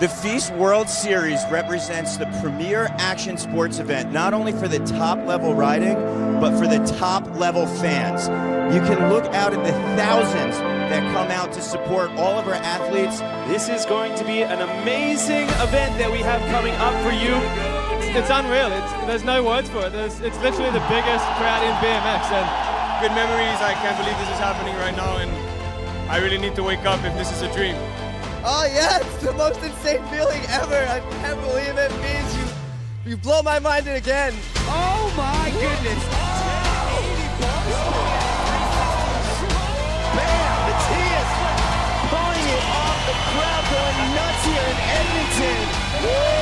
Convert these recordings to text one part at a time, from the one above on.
The FISE World Series represents the premier action sports event, not only for the top-level riding, but for the top-level fans. You can look out at the thousands that come out to support all of our athletes. This is going to be an amazing event that we have coming up for you. It's unreal. There's no words for it. It's literally the biggest crowd in BMX. And good memories. I can't believe this is happening right now, and I really need to wake up if this is a dream. Oh yeah, it's the most insane feeling ever. I can't believe it. Means you blow my mind again. Oh my goodness. Bam! Matthias pulling it off, the crowd going nuts here in Edmonton. Woo!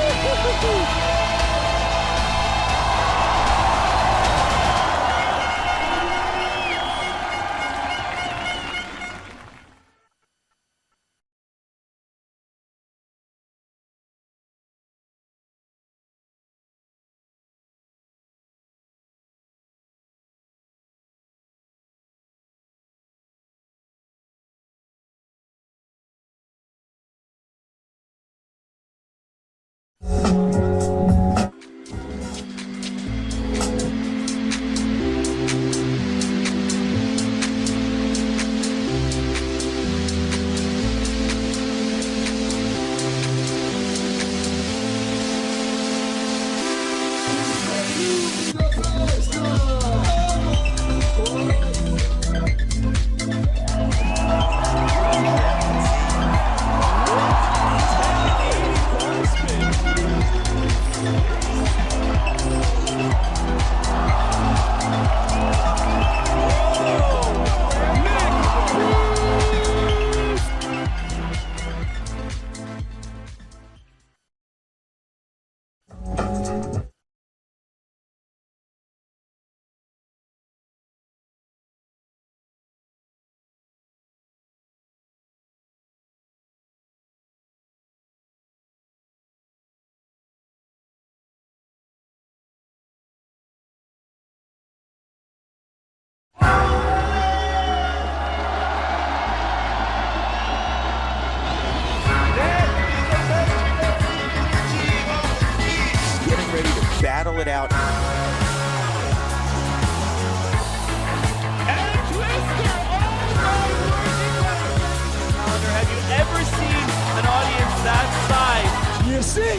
Battle it out. And Twister! Oh, have you ever seen an audience that size? You see?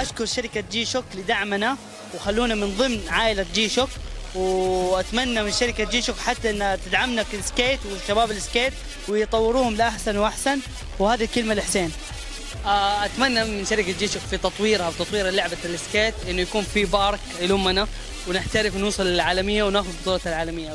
أشكر شركة جي شوك لدعمنا وخلونا من ضمن عائلة جي شوك، وأتمنى من شركة جي شوك حتى أنها تدعمنا كالسكيت وشباب السكيت ويطوروهم لأحسن وأحسن، وهذه الكلمة لحسين. أتمنى من شركة جي شوك في تطويرها وتطوير لعبة السكيت إنه يكون في بارك يلمنا ونحترف ونوصل للعالمية وناخذ بطولة العالمية.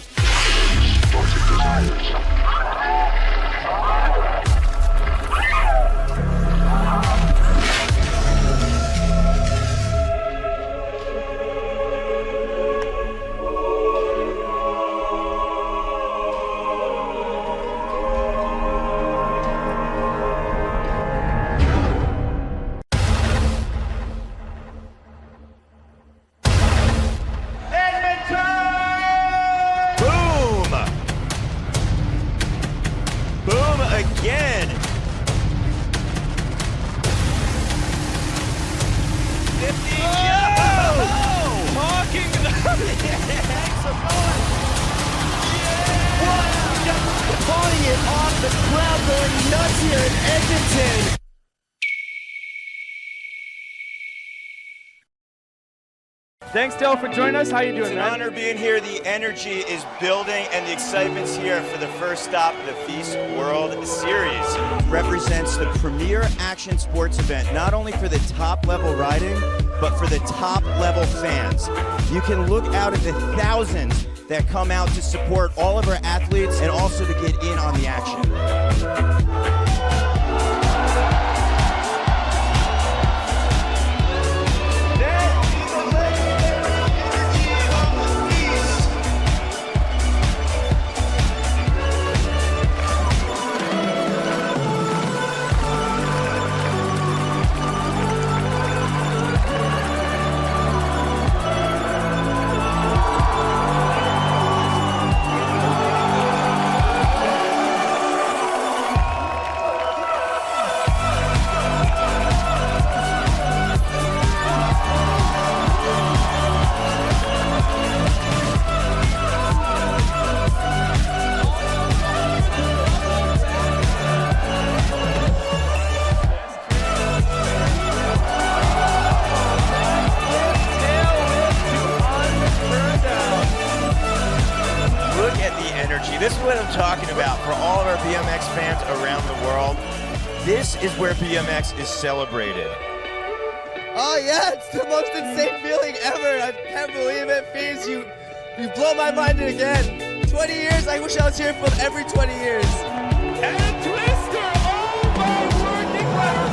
Again. 50. Oh! Talking Pulling it off, the crowd going nuts here in Edmonton. Thanks, Del, for joining us. How you doing, It's an man? honor being here. The energy is building and the excitement's here for the first stop of the FISE World Series. Represents the premier action sports event, not only for the top-level riding, but for the top-level fans. You can look out at the thousands that come out to support all of our athletes and also to get in on the action. This is what I'm talking about for all of our BMX fans around the world. This is where BMX is celebrated. Oh yeah, it's the most insane feeling ever. I can't believe it, FISE. You blow my mind again. 20 years, I wish I was here for every 20 years. And a twister! Oh my word, Niklas!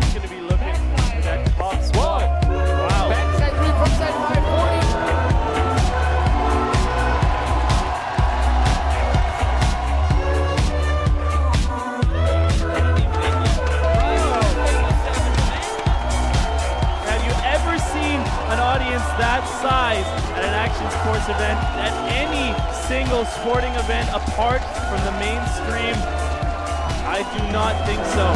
He's going to be looking for that top spot. Wow. Backside 3, frontside 540. An audience that size at an action sports event, at any single sporting event apart from the mainstream? I do not think so.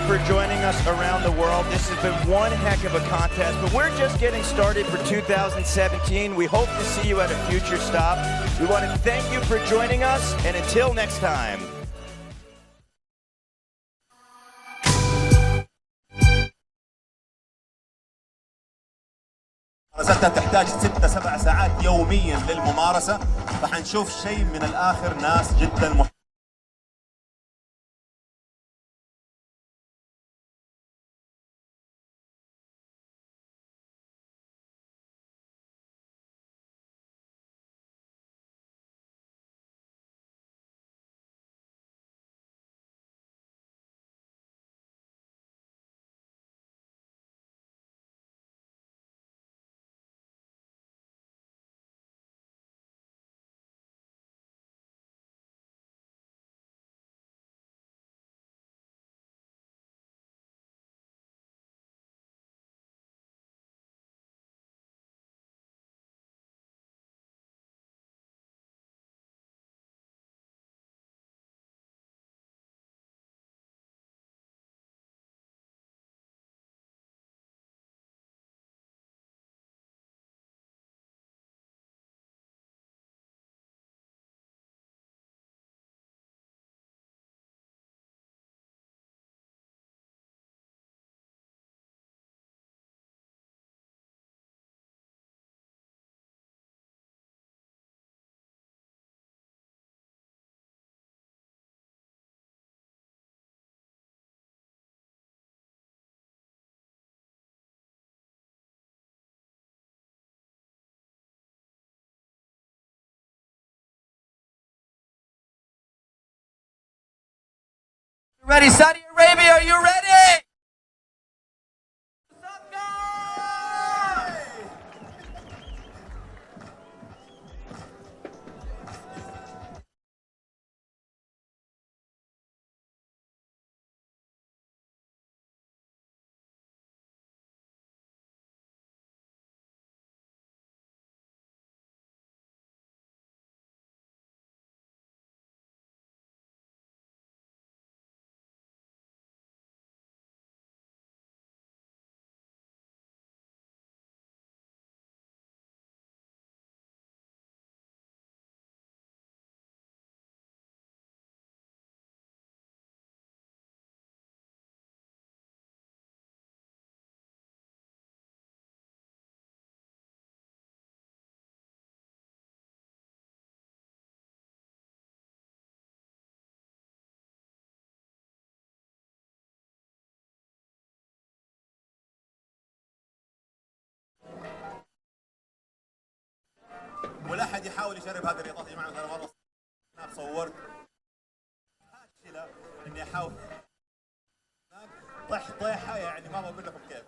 For joining us around the world. This has been one heck of a contest, but we're just getting started for 2017. We hope to see you at a future stop. We want to thank you for joining us, and until next time. ممارستها تحتاج 6-7 ساعات يوميا للممارسة، فحنشوف شيء من الآخر ناس جدا Ready, Saudi Arabia, are you ready? واحد يحاول يجرب هذه الرياضات يا جماعه. مثلا والله انا صورت اني احاول طيحه يعني ما بقول لكم كيف.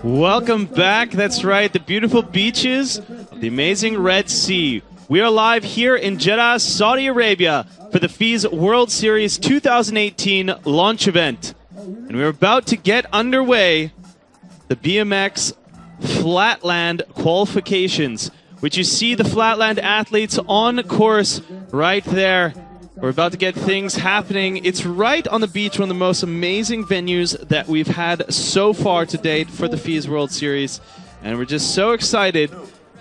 Welcome back. That's right, the beautiful beaches, the amazing Red Sea. We are live here in Jeddah, Saudi Arabia for the FISE World Series 2018 launch event. And we're about to get underway the BMX Flatland qualifications, which you see the Flatland athletes on course right there. We're about to get things happening. It's right on the beach, one of the most amazing venues that we've had so far to date for the FISE World Series. And we're just so excited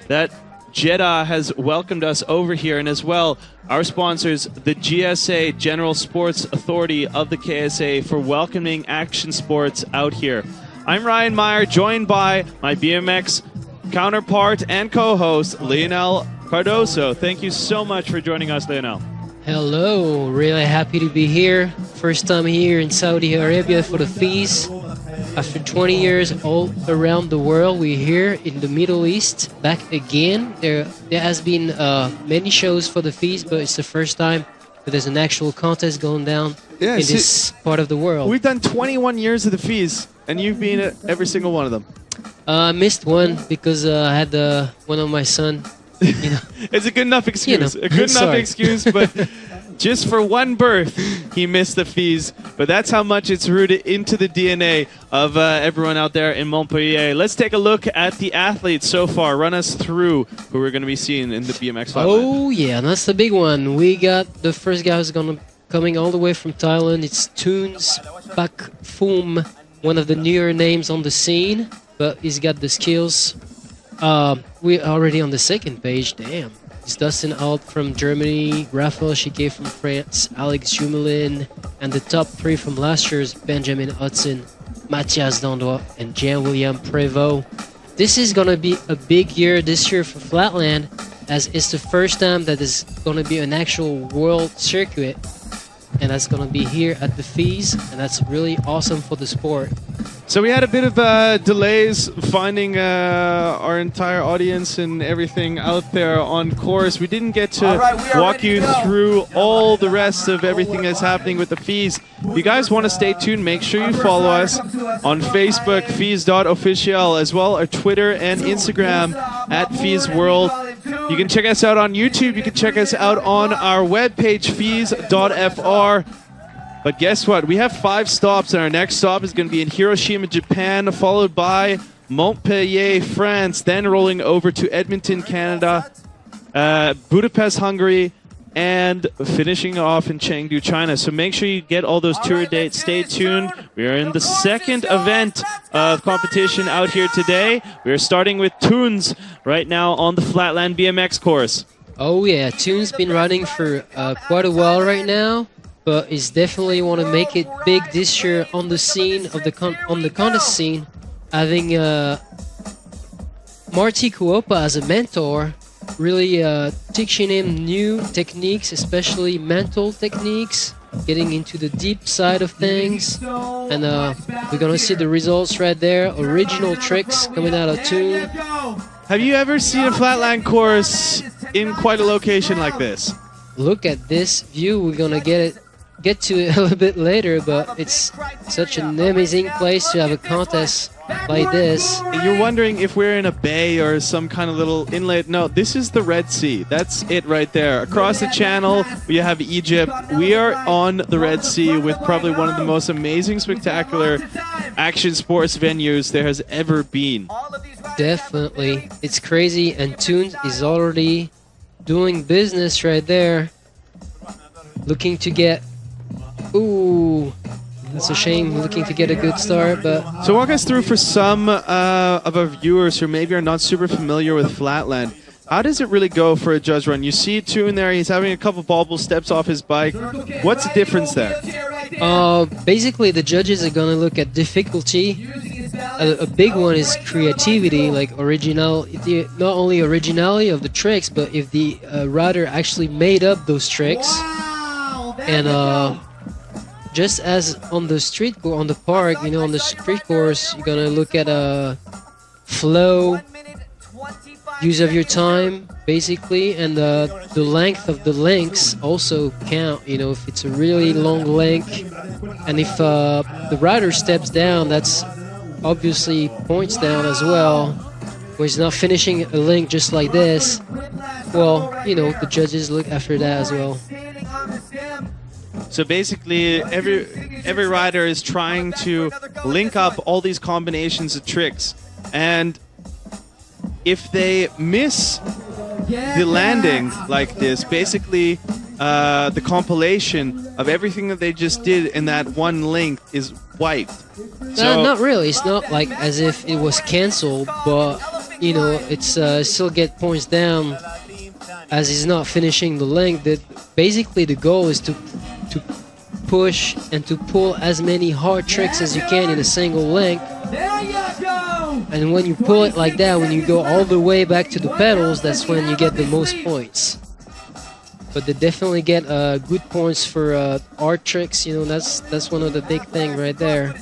that Jeddah has welcomed us over here, and as well, our sponsors, the GSA, General Sports Authority of the KSA, for welcoming action sports out here. I'm Ryan Meyer, joined by my BMX counterpart and co-host, Lionel Cardoso. Thank you so much for joining us, Lionel. Hello, really happy to be here. First time here in Saudi Arabia for the FISE. After 20 years all around the world, we're here in the Middle East, back again. There has been many shows for the FISE, but it's the first time that there's an actual contest going down in this part of the world. We've done 21 years of the FISE, and you've been at every single one of them. I missed one because I had one of my son. You know, it's a good enough excuse. A good enough excuse, but just for one birth, he missed the FISE. But that's how much it's rooted into the DNA of everyone out there in Montpellier. Let's take a look at the athletes so far. Run us through who we're going to be seeing in the BMX Flatland. Oh yeah, that's the big one. We got the first guy who's coming all the way from Thailand. It's Toons Pak Phum, one of the newer names on the scene, but he's got the skills. We're already on the second page. Damn. It's Dustin Alt from Germany, Rafael Chicane from France, Alex Jumelin, and the top three from last year's Benjamin Hudson, Matthias Dandois, and Jean-William Prévost. This is going to be a big year this year for Flatland, as it's the first time that there's going to be an actual world circuit, and that's going to be here at the FISE, and that's really awesome for the sport. So we had a bit of delays finding our entire audience and everything out there on course. We didn't get to walk you through all the rest of everything that's happening with the FISE. If you guys want to stay tuned, make sure you follow us on Facebook, FISE.official, as well as Twitter and Instagram at FISE World. You can check us out on YouTube. You can check us out on our webpage, FISE.fr. But guess what? We have 5 stops, and our next stop is going to be in Hiroshima, Japan, followed by Montpellier, France, then rolling over to Edmonton, Canada, Budapest, Hungary, and finishing off in Chengdu, China. So make sure you get all those tour dates. Stay tuned. We are in the second event of competition out here today. We are starting with Toons right now on the Flatland BMX course. Oh yeah, Toons been running for quite a while right now, but he's definitely want to make it big this year on the scene of the contest scene, having Marty Kuopa as a mentor, really teaching him new techniques, especially mental techniques, getting into the deep side of things, and we're gonna see the results right there. Original tricks coming out of Toon. Have you ever seen a Flatland course in quite a location like this? Look at this view. We're gonna get to it a little bit later, but it's such an amazing place to have a contest like this. You're wondering if we're in a bay or some kind of little inlet. No, this is the Red Sea. That's it right there. Across the channel, we have Egypt. We are on the Red Sea with probably one of the most amazing, spectacular action sports venues there has ever been. Definitely. It's crazy, and Toons is already doing business right there. Looking to get... Ooh, It's a shame looking to get a good start, but... So walk us through for some of our viewers who maybe are not super familiar with Flatland. How does it really go for a judge run? You see Toon there, he's having a couple bobble steps off his bike. What's the difference there? Basically, the judges are going to look at difficulty. A big one is creativity, like not only originality of the tricks, but if the rider actually made up those tricks. And just as on the on the park, you know, on the street course, you're going to look at flow, use of your time, basically, and the length of the links also count. You know, if it's a really long link, and if the rider steps down, that's obviously points down as well. Where he's not finishing a link just like this, well, you know, the judges look after that as well. So basically, every rider is trying to link up all these combinations of tricks, and if they miss the landing like this, basically the compilation of everything that they just did in that one link is wiped. So Not really. It's not like as if it was cancelled, but you know, it's still get points down as he's not finishing the link. That basically the goal is to push and to pull as many hard tricks as you can in a single link. And when you pull it like that, when you go all the way back to the pedals, that's when you get the most points. But they definitely get good points for art tricks. You know, that's one of the big thing right there.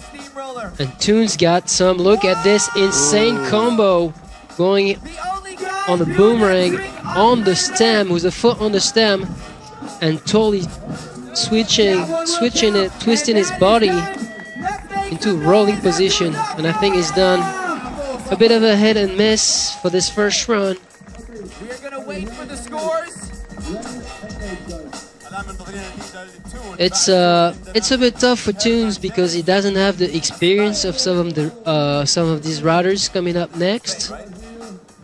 And Toon's got some. Look at this insane combo going on the boomerang on the stem with a foot on the stem and totally switching it, twisting his body into rolling position. And I think he's done a bit of a hit and miss for this first run. We are going to wait for the scores. It's a bit tough for Toons because he doesn't have the experience of some of these riders coming up next.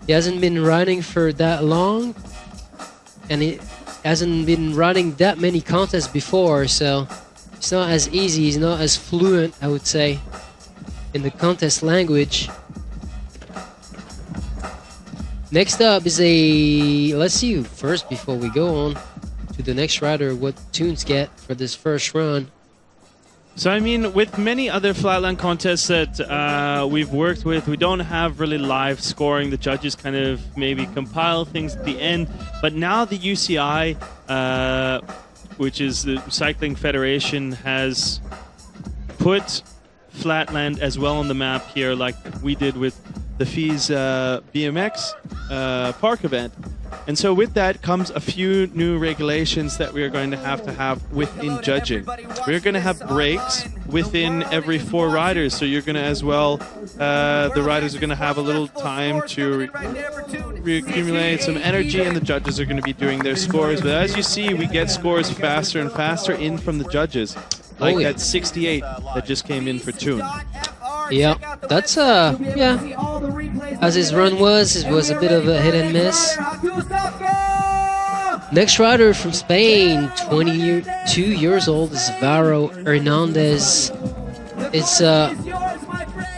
He hasn't been riding for that long, and he hasn't been riding that many contests before, so it's not as easy. He's not as fluent, I would say, in the contest language. Next up is let's see first before we go on to the next rider what Toons get for this first run. So I mean, with many other Flatland contests that we've worked with, we don't have really live scoring. The judges kind of maybe compile things at the end. But now the UCI, which is the Cycling Federation, has put Flatland as well on the map here, like we did with the FISE BMX park event. And so with that comes a few new regulations that we are going to have within judging. We're going to have breaks within every 4 riders. So you're going to as well, the riders are going to have a little time to reaccumulate some energy, and the judges are going to be doing their scores. But as you see, we get scores faster and faster in from the judges. Like that 68 that just came in for Toon. Yeah, that's yeah. As his run was, it was a bit of a hit and miss. Next rider from Spain, 22 years old, is Vero Hernandez. It's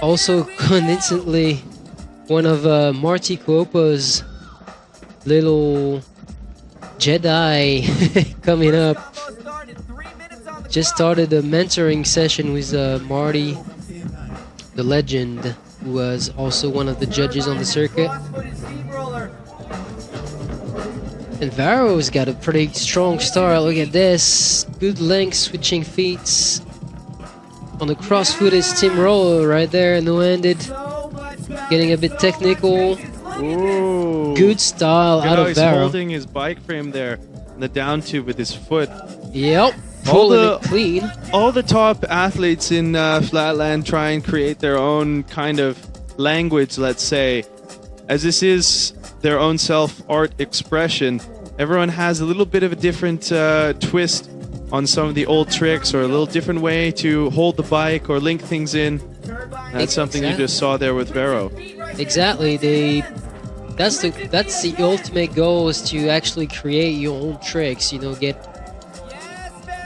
also coincidentally one of Marty Copa's little Jedi coming up. Just started a mentoring session with Marty, the legend, who was also one of the judges on the circuit. And Vero's got a pretty strong start. Look at this. Good length, switching feet. On the cross-footed steamroller right there, no-handed. Getting a bit technical. Ooh. Good style out of he's Vero. holding his bike frame there in the down tube with his foot. Yep. Pulling it clean. All the top athletes in Flatland try and create their own kind of language, let's say. As this is their own self-art expression, everyone has a little bit of a different twist on some of the old tricks, or a little different way to hold the bike or link things in. That's something you just saw there with Vero. Exactly. That's the ultimate goal, is to actually create your own tricks, you know,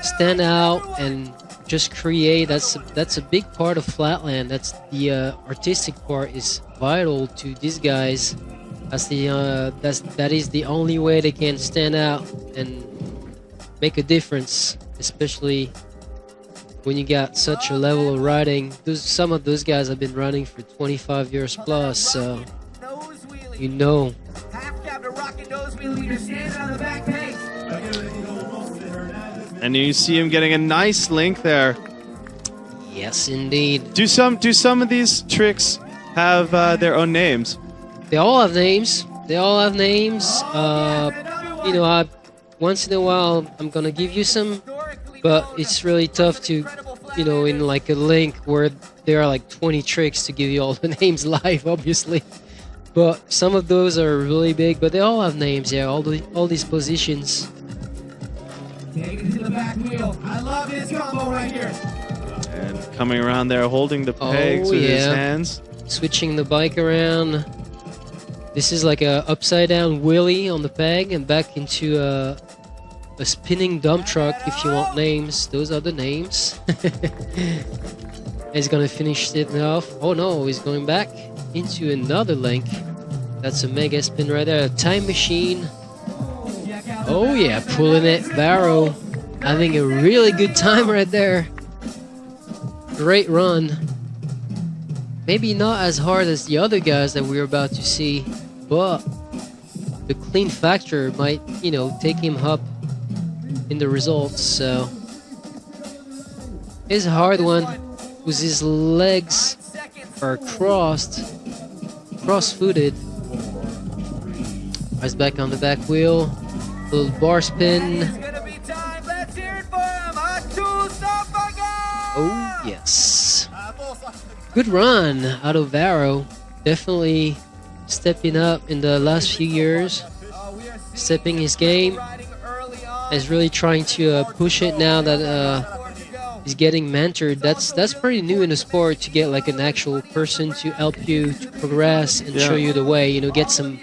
stand out and just create. That's a big part of Flatland. That's the artistic part is vital to these guys. That is the only way they can stand out and make a difference, especially when you got such a level of riding. Some of those guys have been riding for 25 years plus, so you know. And you see him getting a nice link there. Yes, indeed. Do some of these tricks have their own names? They all have names. You know, once in a while I'm gonna give you some, but it's really tough to, you know, in like a link where there are like 20 tricks to give you all the names live, obviously. But some of those are really big, but they all have names. Yeah, all these positions. Take it to the back wheel. I love this combo right here. And coming around there, holding the pegs with his hands. Switching the bike around. This is like a upside down wheelie on the peg and back into a spinning dump truck if you want names. Those are the names. He's gonna finish it off. Oh no, he's going back into another link. That's a mega spin right there. A time machine. Oh yeah, pulling it. Vero having a really good time right there. Great run. Maybe not as hard as the other guys that we're about to see, but the clean factor might, you know, take him up in the results. So it's a hard one because his legs are cross-footed. Eyes back on the back wheel. Little bar spin. Oh yes. Good run out of Vero. Definitely stepping up in the last few years. Stepping his game. Is really trying to push it now that he's getting mentored. That's pretty new in the sport to get like an actual person to help you to progress and show you the way. You know, get some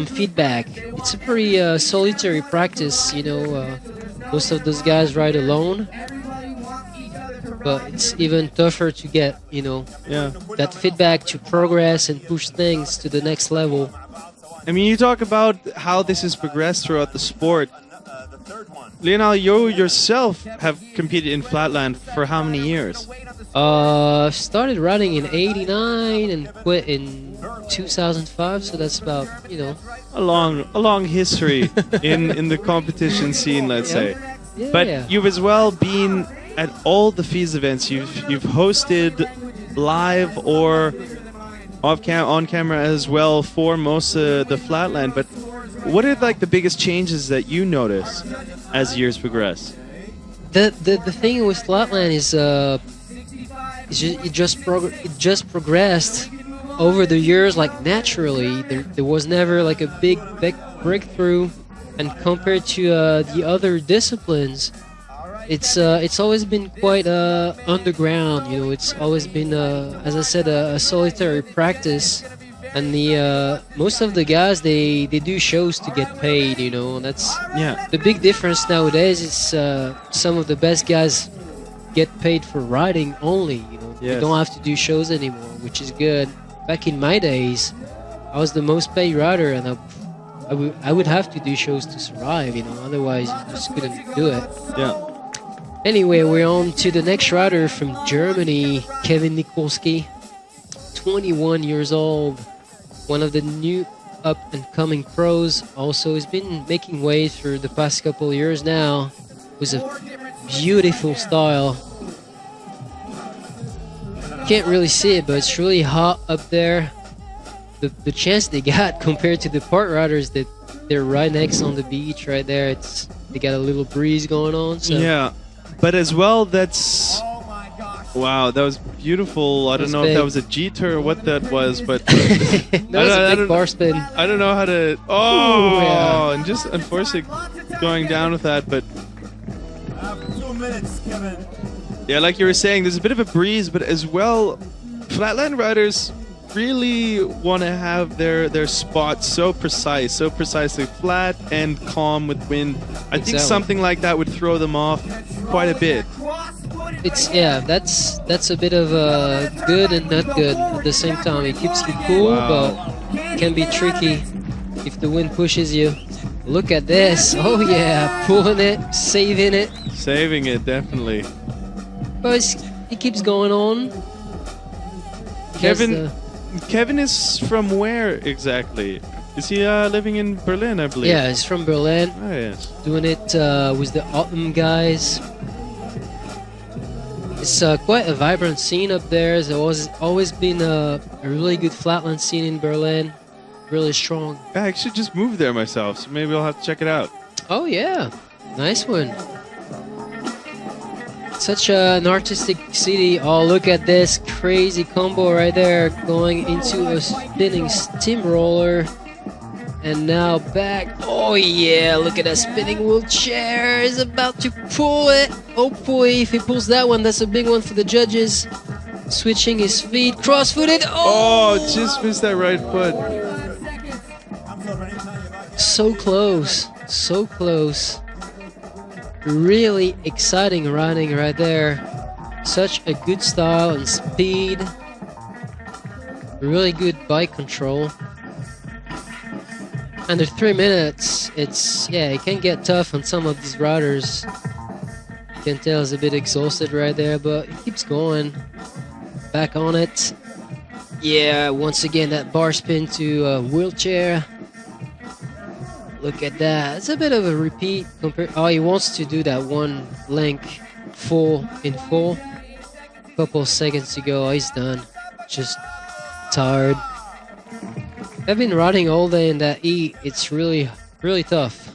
feedback. It's a pretty solitary practice. You know, most of those guys ride alone. But it's even tougher to get, you know, that feedback to progress and push things to the next level. I mean, you talk about how this has progressed throughout the sport. Lionel, you yourself have competed in Flatland for how many years? Started riding in '89 and quit in 2005, so that's about, you know, a long history in the competition scene, let's say. Yeah, but you've as well been at all the FISE events. You've hosted live or on camera as well for most of the Flatland. But what are like the biggest changes that you notice as years progress? The thing with Flatland is it just progressed over the years, like naturally. There was never like a big breakthrough, and compared to the other disciplines, it's always been quite underground. You know, it's always been as I said, a solitary practice. And the most of the guys they do shows to get paid, you know, and that's the big difference nowadays. Is some of the best guys get paid for riding only, you know. They don't have to do shows anymore, which is good. Back in my days, I was the most paid rider, and I would have to do shows to survive, you know. Otherwise, you just couldn't do it. Yeah. Anyway, we're on to the next rider from Germany, Kevin Nikolski, 21 years old. One of the new up-and-coming pros. Also, has been making waves for the past couple of years now. With a beautiful style. Can't really see it, but it's really hot up there. The chance they got compared to the part riders that they're right next on the beach right there. They got a little breeze going on. So. Yeah, but as well, that's... Wow, that was beautiful. I don't know if that was a G-tur or what that was, but... That was a big bar spin. I don't know how to... Oh! Yeah. And just unfortunately going down with that, but... 2 minutes, Kevin. Yeah, like you were saying, there's a bit of a breeze, but as well, Flatland riders really want to have their spots so precisely flat and calm with wind. I think something like that would throw them off quite a bit. it's that's a bit of good and not good at the same time. It keeps you cool, but can be tricky if the wind pushes you. Look at this! Oh yeah, pulling it, saving it. Saving it, definitely. But it keeps going on. Kevin is from where exactly? Is he living in Berlin, I believe? Yeah, he's from Berlin. Oh, yes. Doing it with the Autumn guys. It's quite a vibrant scene up there. There's always been a really good flatland scene in Berlin. Really strong. I actually just moved there myself, so maybe I'll have to check it out. Oh yeah, nice one. Such an artistic city. Oh, look at this crazy combo right there, going into a spinning steamroller. And now back. Oh yeah, look at that spinning wheelchair. He's about to pull it. Hopefully, if he pulls that one, that's a big one for the judges. Switching his feet, cross-footed. Oh, just missed that right foot. So close, so close. Really exciting riding right there. Such a good style and speed. Really good bike control. Under 3 minutes, it can get tough on some of these riders. You can tell he's a bit exhausted right there, but he keeps going. Back on it. Yeah, once again that bar spin to a wheelchair. Look at that. It's a bit of a repeat. Oh, he wants to do that one link full. Couple seconds to go. Oh, he's done. Just tired. I've been riding all day in that heat. It's really, really tough.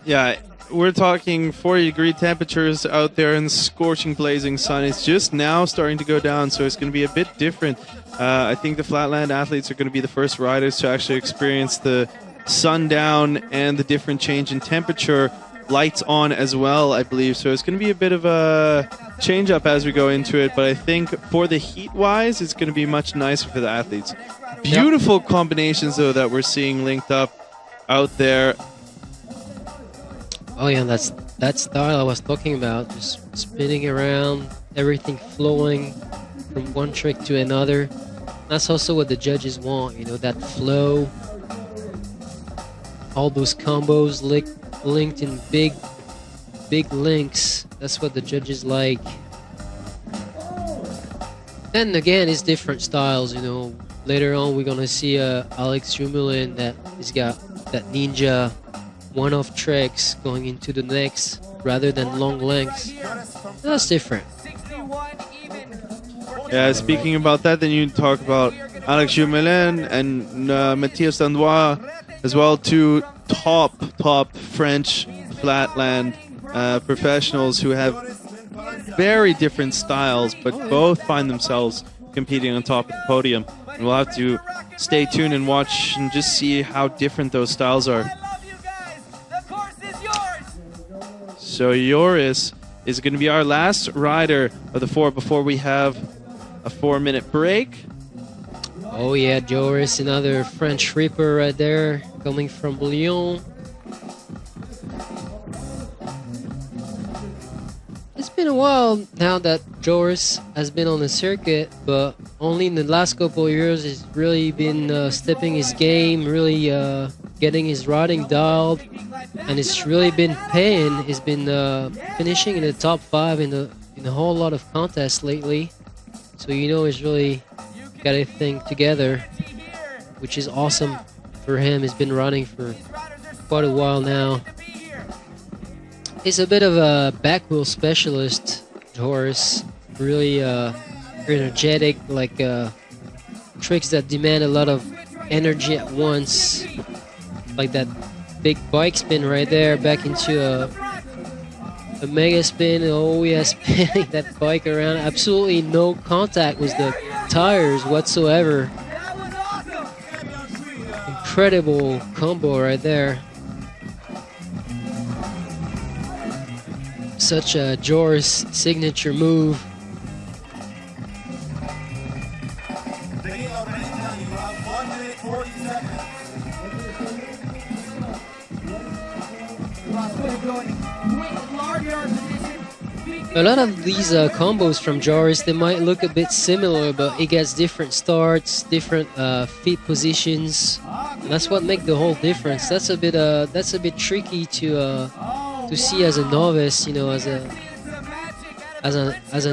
Yeah, we're talking 40-degree temperatures out there in scorching, blazing sun. It's just now starting to go down, so it's going to be a bit different. I think the Flatland athletes are going to be the first riders to actually experience the sundown and the different change in temperature. Lights on as well, I believe. So it's going to be a bit of a change up as we go into it. But I think for the heat-wise, it's going to be much nicer for the athletes. Beautiful combinations, though, that we're seeing linked up out there. Oh yeah, that's that style I was talking about. Just spinning around, everything flowing from one trick to another. That's also what the judges want, you know, that flow. All those combos linked in big links. That's what the judges like. And again, it's different styles, you know. Later on, we're gonna see Alex Jumelin that has got that ninja one-off tricks going into the next rather than long lengths. That's different. Yeah, speaking about that, then you talk about Alex Jumelin and Matthias Dandois as well, two top French flatland professionals who have very different styles, but both find themselves competing on top of the podium. And we'll have to stay tuned and watch and just see how different those styles are. So Joris is going to be our last rider of the four before we have a 4-minute break. Oh yeah, Joris, another French Reaper right there, coming from Lyon. It's been a while now that Joris has been on the circuit, but only in the last couple of years he's really been stepping his game, really getting his riding dialed, and it's really been paying. He's been finishing in the top 5 in a whole lot of contests lately, so you know he's really got everything together, which is awesome for him. He's been riding for quite a while now. He's a bit of a back wheel specialist, Joris. Really energetic, like tricks that demand a lot of energy at once. Like that big bike spin right there, back into a mega spin. Oh yeah, spinning that bike around. Absolutely no contact with the tires whatsoever. Incredible combo right there. Such a Joris signature move. A lot of these combos from Joris, they might look a bit similar, but he gets different starts, different feet positions. And that's what makes the whole difference. That's a bit tricky to see as a novice, you know, as an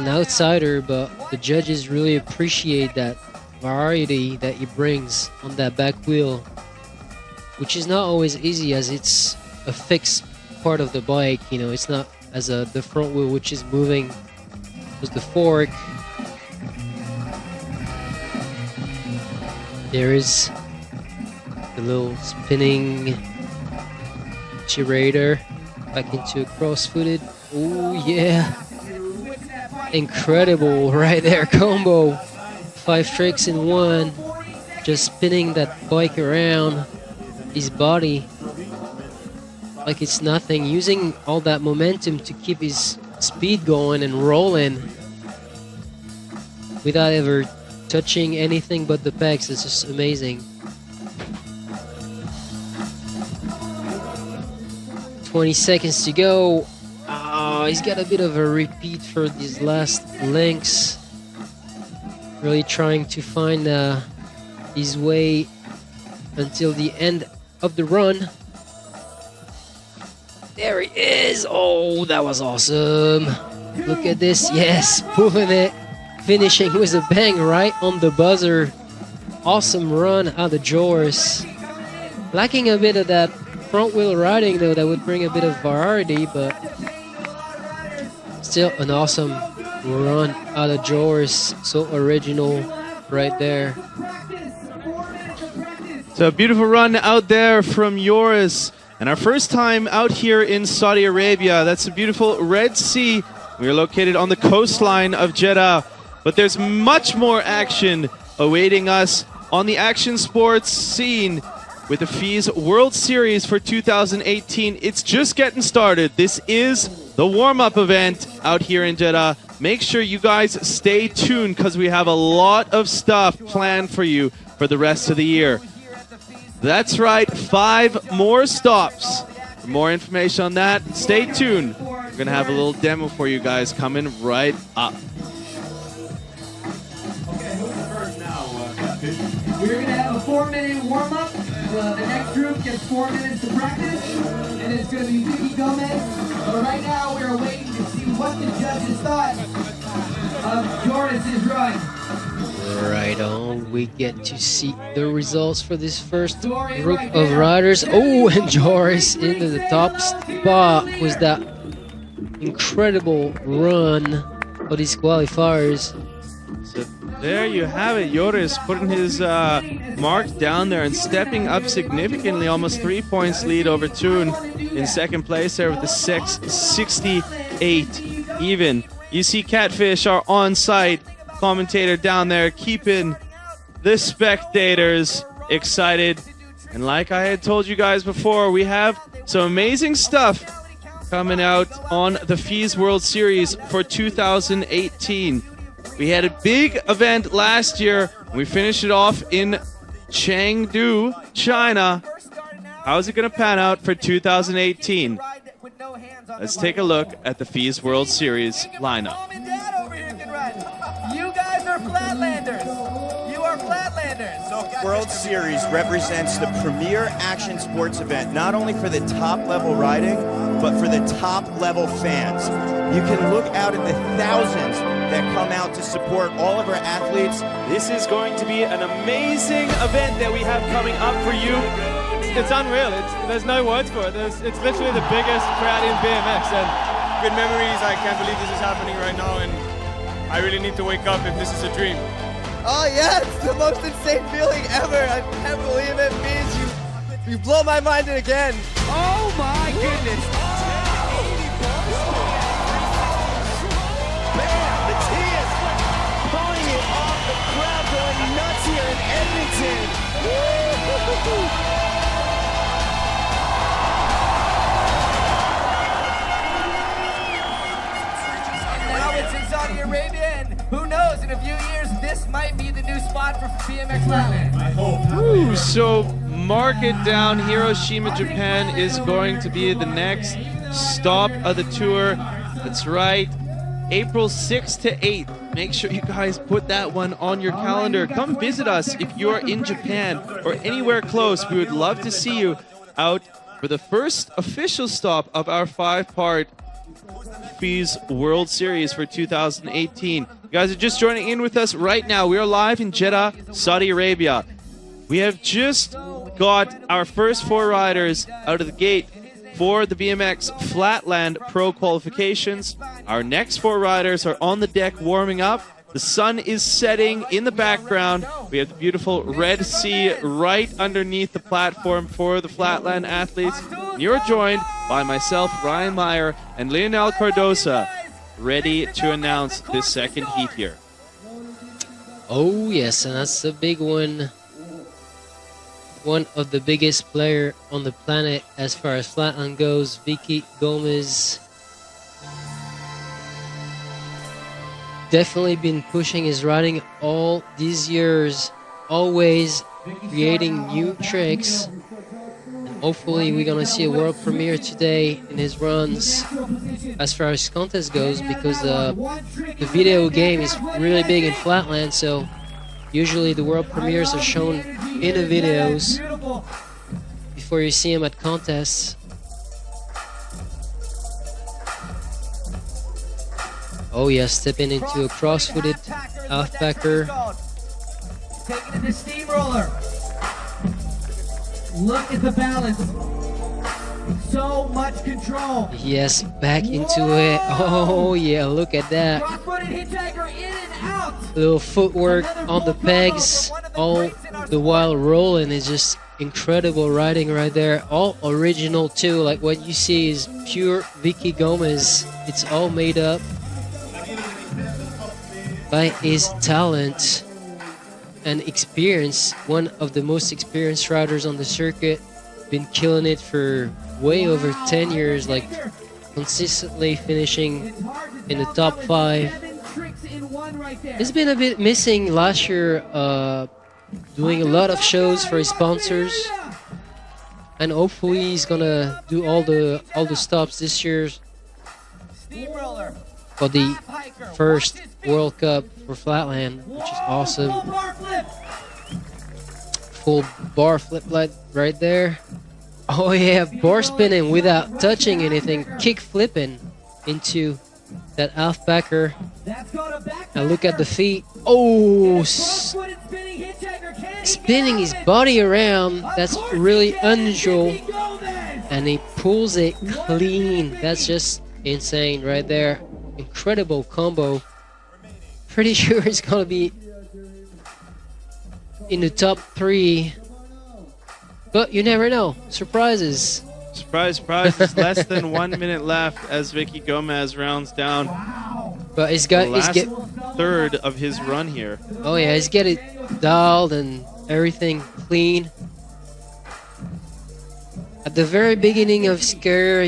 outsider. But the judges really appreciate that variety that he brings on that back wheel, which is not always easy as it's a fixed part of the bike. You know, it's not as the front wheel, which is moving with the fork. There is the little spinning gyrator back into a cross-footed. Oh yeah, incredible right there combo. 5 tricks in one, just spinning that bike around his body like it's nothing, using all that momentum to keep his speed going and rolling without ever touching anything but the pegs. It's just amazing. 20 seconds to go. He's got a bit of a repeat for these last links. Really trying to find his way until the end of the run. There he is. Oh, that was awesome. Look at this. Yes, pulling it. Finishing with a bang right on the buzzer. Awesome run out of Joris. Lacking a bit of that front wheel riding though, that would bring a bit of variety, but still an awesome run out of Joris. So original right there. So a beautiful run out there from Joris. And our first time out here in Saudi Arabia. That's the beautiful Red Sea. We are located on the coastline of Jeddah. But there's much more action awaiting us on the action sports scene with the FISE World Series for 2018. It's just getting started. This is the warm-up event out here in Jeddah. Make sure you guys stay tuned because we have a lot of stuff planned for you for the rest of the year. That's right, 5 more stops. For more information on that, stay tuned. We're going to have a little demo for you guys coming right up. We're going to have a 4-minute warm-up. The next group gets 4 minutes to practice, and it's going to be Vicki Gomez. But right now, we're waiting to see what the judges thought of Joris' run. Right on, we get to see the results for this first group of riders. Oh, and Joris into the top spot with that incredible run of these qualifiers. So there you have it, Joris putting his mark down there and stepping up significantly, almost 3 points lead over Toon in second place there with the 6:68 even. You see Catfish, our on-site commentator down there, keeping the spectators excited. And like I had told you guys before, we have some amazing stuff coming out on the FISE World Series for 2018. We had a big event last year. We finished it off in Chengdu, China. How's it going to pan out for 2018? Let's take a look at the FISE World Series lineup. You guys are Flatlanders. You are Flatlanders. World Series represents the premier action sports event, not only for the top level riding, but for the top level fans. You can look out at the thousands that come out to support all of our athletes. This is going to be an amazing event that we have coming up for you. It's unreal. There's no words for it. It's literally the biggest crowd in BMX. And Good memories. I can't believe this is happening right now, and I really need to wake up if this is a dream. Oh yeah, it's the most insane feeling ever. I can't believe it, Means you blow my mind again. Oh my goodness. Matthias pulling it off, the crowd going nuts here in Edmonton. Now it's in Saudi Arabia, and who knows, in a few years, this might be the new spot for BMX Flatland. Ooh, so mark it down. Hiroshima, Japan is going to be the next stop of the tour. That's right. April 6th to 8th. Make sure you guys put that one on your calendar. Come visit us if you're in Japan or anywhere close. We would love to see you out for the first official stop of our 5-part FISE World Series for 2018. You guys are just joining in with us right now. We are live in Jeddah, Saudi Arabia. We have just got our first 4 riders out of the gate for the BMX Flatland Pro qualifications. Our next 4 riders are on the deck warming up. The sun is setting in the background. We have the beautiful Red Sea right underneath the platform for the Flatland athletes. And you're joined by myself, Ryan Meyer, and Leonel Cardosa, ready to announce this second heat here. Oh yes, and that's a big one. One of the biggest player on the planet as far as Flatland goes, Vicki Gomez. Definitely been pushing his riding all these years, always creating new tricks. And hopefully we're gonna see a world premiere today in his runs as far as contest goes, because the video game is really big in Flatland, so usually the world premieres are shown in the videos before you see them at contests. Oh yeah, stepping into a cross-footed half-backer. Taking it to steamroller. Look at the balance. So much control. Yes, back into it. Oh yeah, look at that. Cross-footed hitchhiker in and out. Little footwork on the pegs, all the while rolling. Is just incredible riding right there. All original too. Like what you see is pure Vicki Gomez. It's all made up by his talent and experience. One of the most experienced riders on the circuit. Been killing it for way over 10 years, like consistently finishing in the top 5. It's been a bit missing last year, doing a lot of shows for his sponsors, and hopefully he's gonna do all the stops this year for the first World Cup for Flatland, which is awesome. Full bar flip right there. Oh yeah, bar spinning without touching anything, kick flipping into that half backer. And look at the feet. Oh, spinning his body around. That's really unusual. And he pulls it clean. That's just insane right there. Incredible combo. Pretty sure it's gonna be in the top 3. But you never know. Surprises. Surprise, surprise. There's less than 1 minute left as Vicki Gomez rounds down. But he's got the last third of his run here. Oh yeah, he's got it dialed and everything clean. At the very beginning of his career,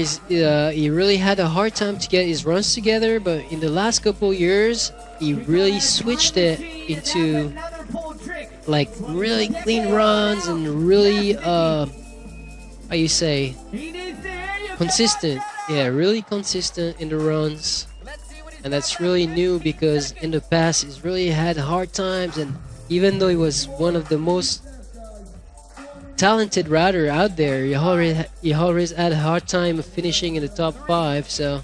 he really had a hard time to get his runs together. But in the last couple years, he really switched it into like really clean runs and really how you say, consistent. Yeah, really consistent in the runs. And that's really new, because in the past he's really had hard times, and even though he was one of the most talented rider out there, he always had a hard time of finishing in the top 5, so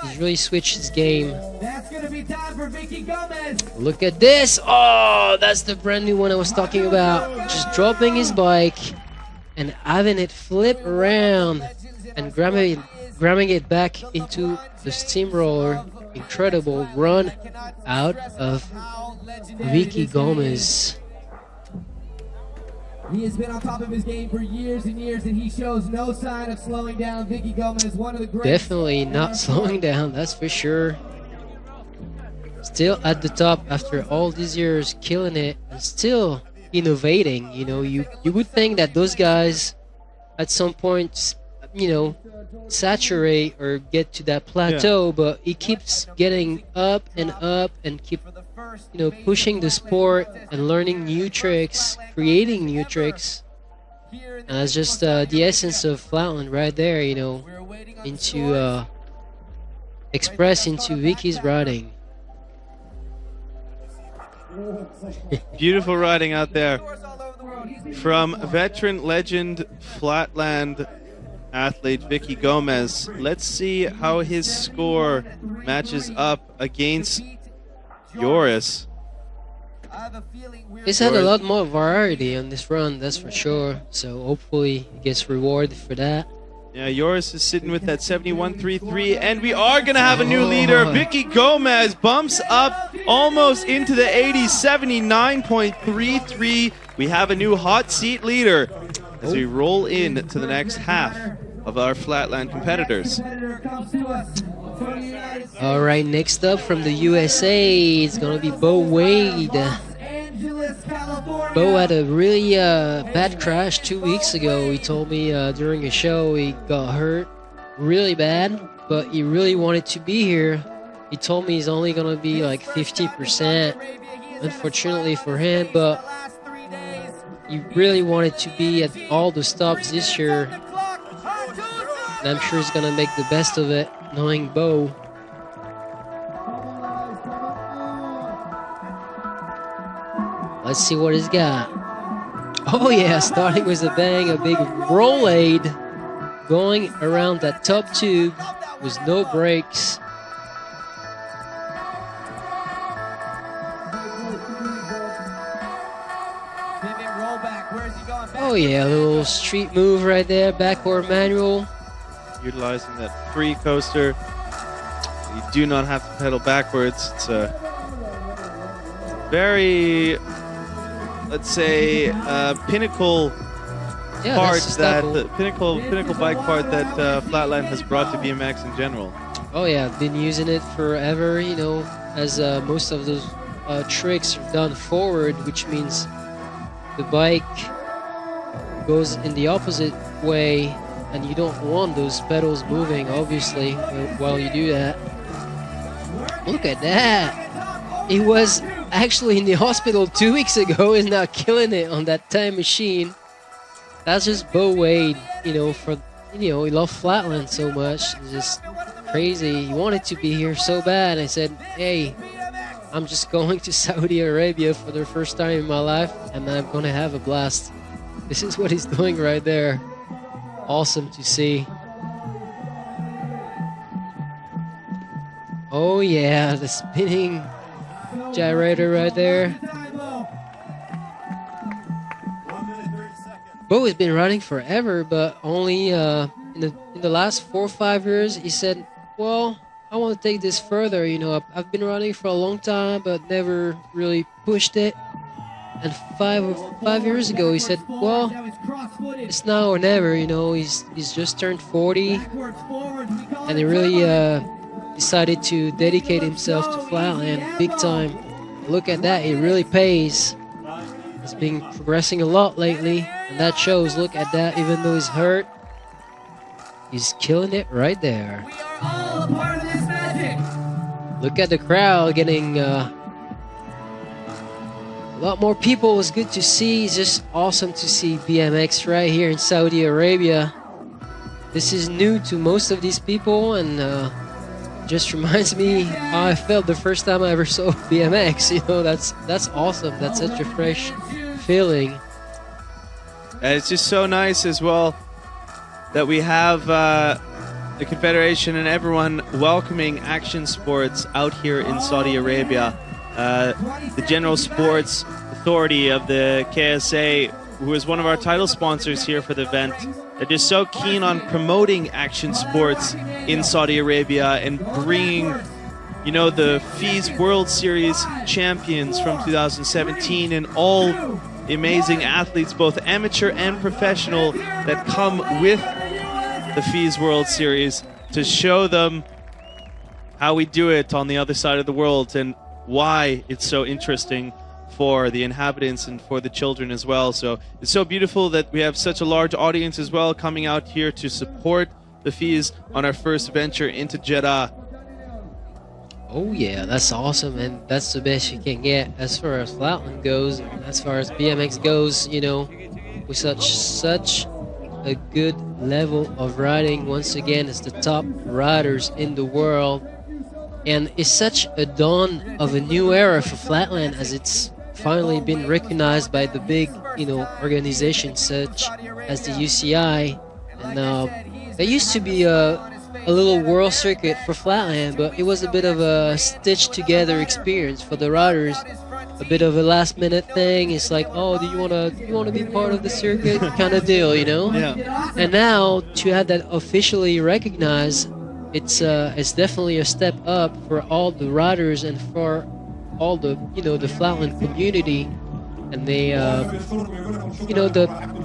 he's really switched his game. That's gonna be time for Vicki Gomez. Look at this! Oh, that's the brand new one I was talking about. Just dropping his bike and having it flip around and grabbing it back into the steamroller. Incredible run out of Vicki Gomez. He has been on top of his game for years and years, and he shows no sign of slowing down. Vicki Gomez, one of the greats. Definitely not slowing down, that's for sure. Still at the top after all these years, killing it and still innovating. You know, you would think that those guys at some point, you know, saturate or get to that plateau, but he keeps getting up and keep, you know, pushing the sport and learning new tricks, creating new tricks. And that's just the essence of Flatland right there, you know, into express into Vicky's riding. Beautiful riding out there from veteran legend Flatland athlete Vicki Gomez. Let's see how his score matches up against Joris. He's had a lot more variety on this run, that's for sure. So hopefully he gets rewarded for that. Yeah, Joris is sitting with that 71.33, and we are going to have a new leader. Vicki Gomez bumps up almost into the 80s, 79.33. We have a new hot seat leader as we roll in to the next half of our Flatland competitors. All right, next up from the USA, it's going to be Bo Wade. Bo had a really bad crash 2 weeks ago. He told me during a show he got hurt really bad, but he really wanted to be here. He told me he's only going to be like 50%, unfortunately for him, but he really wanted to be at all the stops this year. And I'm sure he's going to make the best of it, knowing Bo. Let's see what he's got. Oh yeah, starting with a bang, a big rollade, going around that top tube with no brakes. Oh yeah, a little street move right there, backward manual. Utilizing that free coaster. You do not have to pedal backwards. It's a very, let's say, pinnacle part that the pinnacle bike part that Flatland has brought to BMX in general. Oh yeah, I've been using it forever, you know, as most of those tricks are done forward, which means the bike goes in the opposite way, and you don't want those pedals moving, obviously, while you do that. Look at that! He was actually in the hospital 2 weeks ago, is now killing it on that time machine. That's just Bo Wade, you know, he loved Flatland so much. It's just crazy. He wanted to be here so bad. I said, hey, I'm just going to Saudi Arabia for the first time in my life, and I'm gonna have a blast. This is what he's doing right there. Awesome to see. Oh yeah, the spinning gyrator right there. Bo has been riding forever, but only in the last 4 or 5 years, he said, well, I want to take this further. You know, I've been riding for a long time, but never really pushed it. And 5 years ago, he said, well, it's now or never. You know, he's just turned 40, and he really decided to dedicate himself to Flatland big time. Look at that, it really pays. He's been progressing a lot lately, and that shows. Look at that, even though he's hurt, he's killing it right there. Look at the crowd getting a lot more people. It was good to see. It's just awesome to see BMX right here in Saudi Arabia. This is new to most of these people, and just reminds me how I felt the first time I ever saw BMX. You know, that's awesome. That's such a fresh feeling. And it's just so nice as well that we have the Confederation and everyone welcoming action sports out here in Saudi Arabia. The General Sports Authority of the KSA, who is one of our title sponsors here for the event, they're just so keen on promoting action sports in Saudi Arabia and bringing, you know, the FISE World Series champions from 2017 and all the amazing athletes, both amateur and professional, that come with the FISE World Series to show them how we do it on the other side of the world and why it's so interesting for the inhabitants and for the children as well. So it's so beautiful that we have such a large audience as well coming out here to support the FISE on our first venture into Jeddah. Oh yeah, that's awesome, and that's the best you can get as far as Flatland goes, and as far as BMX goes, you know, with such a good level of riding. Once again, it's the top riders in the world. and it's such a dawn of a new era for Flatland, as it's finally been recognized by the big, organizations such as the UCI. And there used to be a little world circuit for Flatland, but it was a bit of a stitched together experience for the riders. A bit of a last minute thing. It's like, oh, do you wanna be part of the circuit kind of deal, Yeah. And now to have that officially recognized, it's definitely a step up for all the riders and for all the the Flatland community. And they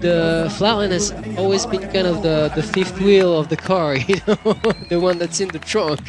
the Flatland has always been kind of the fifth wheel of the car, the one that's in the trunk.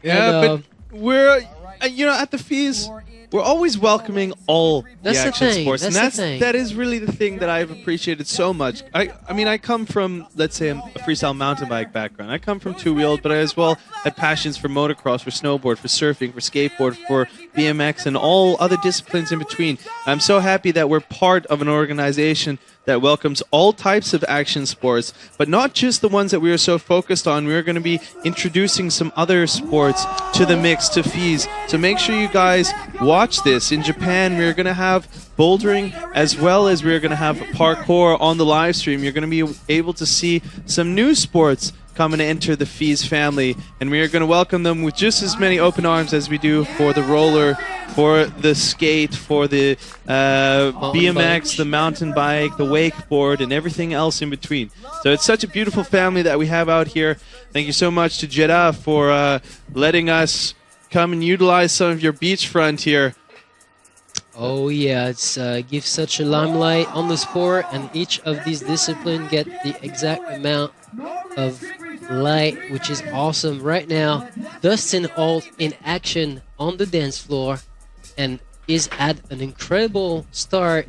Yeah, but we're at the FISE, we're always welcoming all the action sports, and that is really the thing that I've appreciated so much. I mean, I come from, let's say, a freestyle mountain bike background. I come from two-wheeled, but I as well had passions for motocross, for snowboard, for surfing, for skateboard, for BMX, and all other disciplines in between. I'm so happy that we're part of an organization that welcomes all types of action sports, but not just the ones that we are so focused on. We're going to be introducing some other sports to the mix, to FISE. So make sure you guys watch this. In Japan, we're going to have bouldering, as well as we're going to have parkour on the live stream. You're going to be able to see some new sports coming to enter the FISE family, and we are going to welcome them with just as many open arms as we do for the roller, for the skate, for the BMX, the mountain bike, the wakeboard, and everything else in between. So it's such a beautiful family that we have out here. Thank you so much to Jeddah for letting us come and utilize some of your beachfront here. Oh yeah, it's gives such a limelight on the sport, and each of these disciplines get the exact amount of light, which is awesome. Right now, Dustin Alt in action on the dance floor, and is at an incredible start.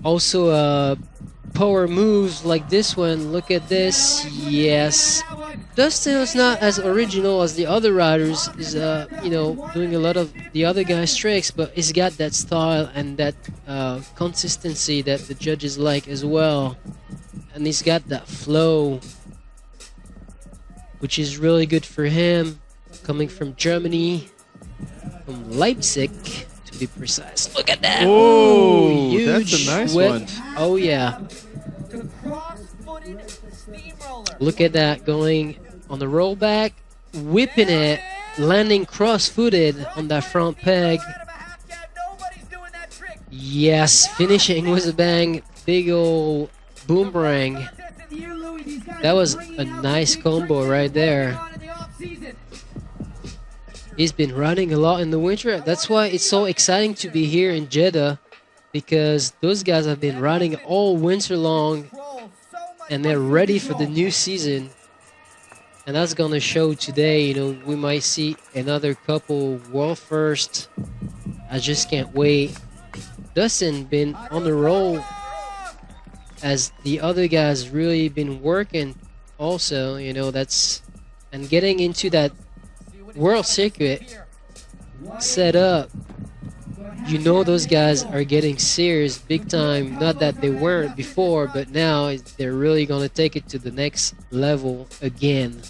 Also, power moves like this one. Look at this. Yes, Dustin is not as original as the other riders. Is doing a lot of the other guys' tricks, but he's got that style and that consistency that the judges like as well. And he's got that flow, which is really good for him, coming from Germany, from Leipzig to be precise. Look at that! Oh, huge that's a nice whip. one. Oh yeah. Look at that, going on the rollback, whipping it, landing cross-footed on that front peg. Yes, finishing with a bang, big ol' boomerang. That was a nice combo right there. He's been running a lot in the winter. That's why it's so exciting to be here in Jeddah, because those guys have been riding all winter long and they're ready for the new season. And that's gonna show today. We might see another couple world first. I just can't wait. Dustin been on the roll, as the other guys really been working also, that's, and getting into that world circuit set up. Those guys are getting serious big time. Not that they weren't before, but now they're really gonna take it to the next level again.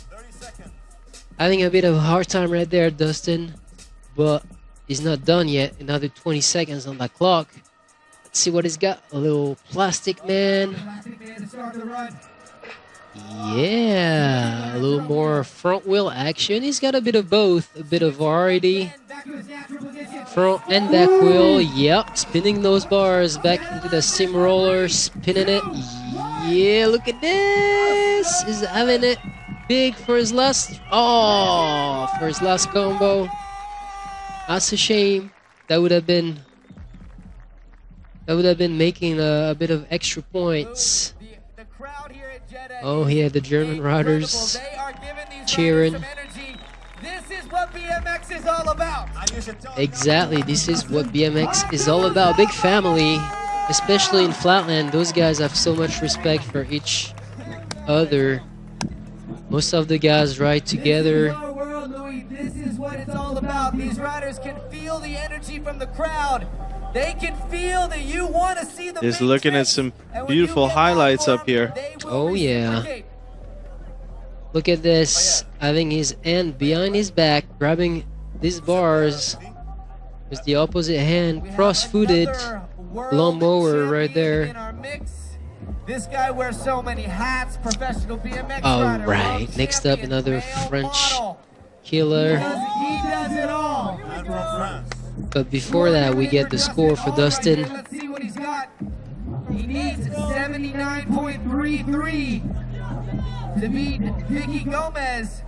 Having a bit of a hard time right there, Dustin, but he's not done yet. Another 20 seconds on that clock. Let's see what he's got. A little plastic man. Yeah, a little more front wheel action. He's got a bit of both, a bit of variety. Front and back wheel. Yep, spinning those bars back into the steamroller, spinning it. Yeah, look at this. He's having it big for his last. Oh, for his last combo. That's a shame. That would have been making a bit of extra points. Oh yeah, the German riders cheering. This is what BMX is all about. Exactly, this is what BMX is all about. Big family, especially in Flatland. Those guys have so much respect for each other. Most of the guys ride together. This is what it's all about. These riders can feel the energy from the crowd. They can feel that you want to see the Just looking at some beautiful highlights up here. Oh yeah. Look at this, having his hand behind his back, grabbing these bars with the opposite hand, cross-footed lawnmower right there. This guy wears so many hats, professional BMX All right, next up another French killer. He does it all. But before that, we get the score for Dustin. Let's see what he's got. He needs 79.33 to beat Vicki Gomez.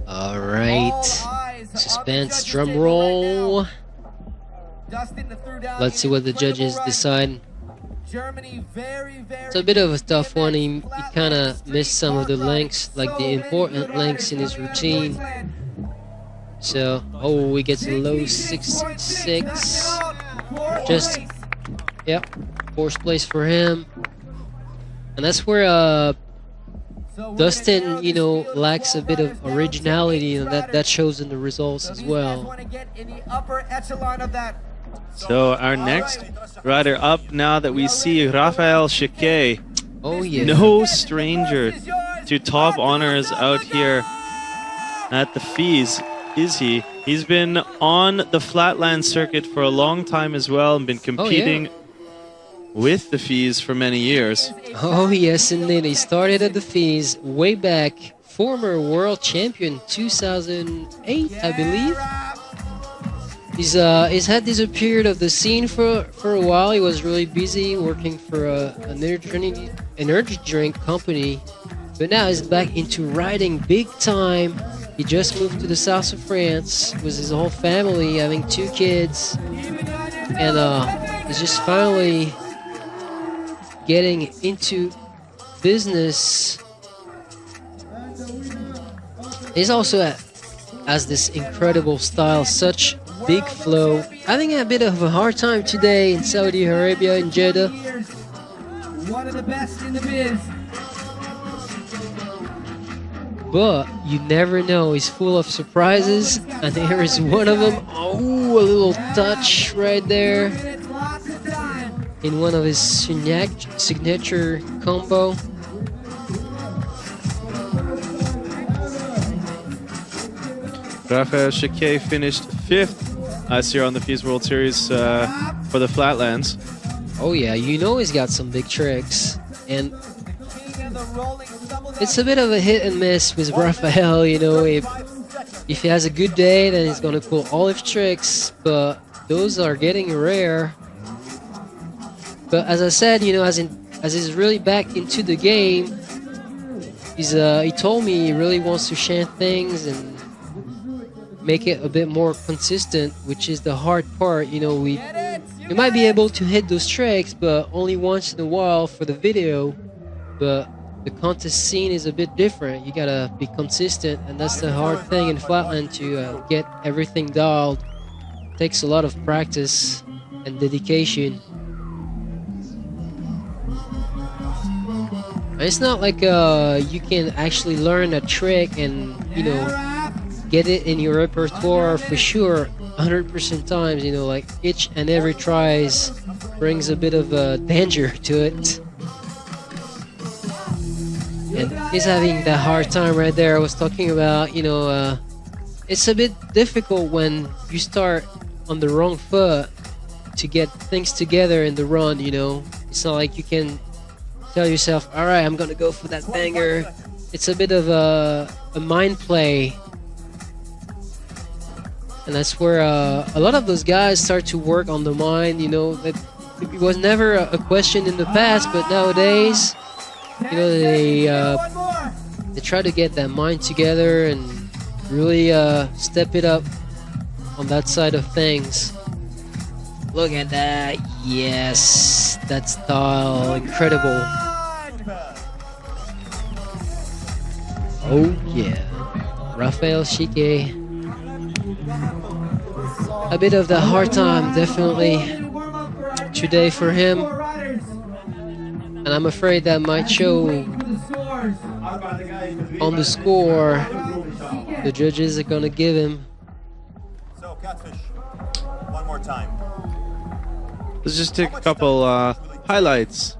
All right, suspense, drum roll. Let's see what the judges decide. It's a bit of a tough one. He kind of missed some of the links, like the important links in his routine. So, oh, we get to low 6.6. Just, yep, fourth place for him. And that's where Dustin, you know, lacks a bit of originality, and that shows in the results as well. So our next rider up now that we see Rafael Chicane. Oh yeah. No stranger to top honors out here at the FISE, is he? He's been on the Flatland circuit for a long time as well and been competing with the FISE for many years. Oh yes, indeed. He started at the FISE way back. Former world champion 2008, I believe. He's had disappeared of the scene for a while. He was really busy working for an energy drink company, but now he's back into riding big time. He just moved to the south of France with his whole family, having 2 kids, and he's just finally getting into business. He's also has this incredible style, such big flow. Having a bit of a hard time today in Saudi Arabia, in Jeddah. One of the best in the biz. But you never know, he's full of surprises, and here is one of them. Oh, a little touch right there in one of his signature combo. Rafael Chicane finished 5th last year on the FISE World Series for the Flatlands. Oh yeah, you know he's got some big tricks, and it's a bit of a hit and miss with Rafael. You know, if he has a good day, then he's gonna pull all his tricks, but those are getting rare. But as I said, you know, as he's really back into the game, he told me he really wants to change things and make it a bit more consistent, which is the hard part. You know, we might be able to hit those tricks, but only once in a while for the video. But the contest scene is a bit different. You gotta be consistent, and that's the hard thing in Flatland, to get everything dialed. It takes a lot of practice and dedication. And it's not like you can actually learn a trick and, you know, get it in your repertoire for sure 100% times. You know, like each and every tries brings a bit of danger to it, and he's having that hard time right there I was talking about. You know, it's a bit difficult when you start on the wrong foot to get things together in the run. You know, it's not like you can tell yourself, all right, I'm gonna go for that banger. It's a bit of a mind play. And that's where a lot of those guys start to work on the mind. You know, that it was never a question in the past, but nowadays, you know, they try to get that mind together and really step it up on that side of things. Look at that. Yes, that style, incredible. Oh yeah, Rafael Chicane. A bit of the hard time, definitely, today for him. And I'm afraid that might show on the score the judges are gonna give him. So, Catfish, one more time. Let's just take a couple highlights.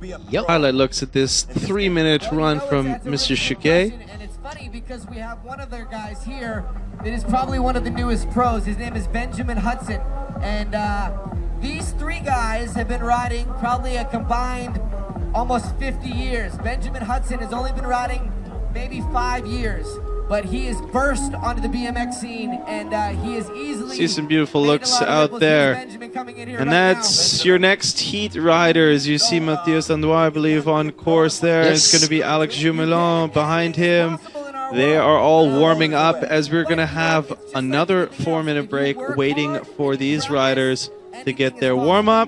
Yep. Highlight looks at this 3-minute run from Mr. Chicane. funny because we have one of their guys here that is probably one of the newest pros. His name is Benjamin Hudson. And these three guys have been riding probably a combined almost 50 years. Benjamin Hudson has only been riding maybe 5 years, but he has burst onto the BMX scene, and he is easily... See some beautiful looks out there. And that's your next heat riders. You see Matthias Dandois, I believe, on course there. Yes. It's going to be Alex Jumelin behind him. They are all warming up as we're going to have another 4-minute break waiting for these riders to get their warm-up.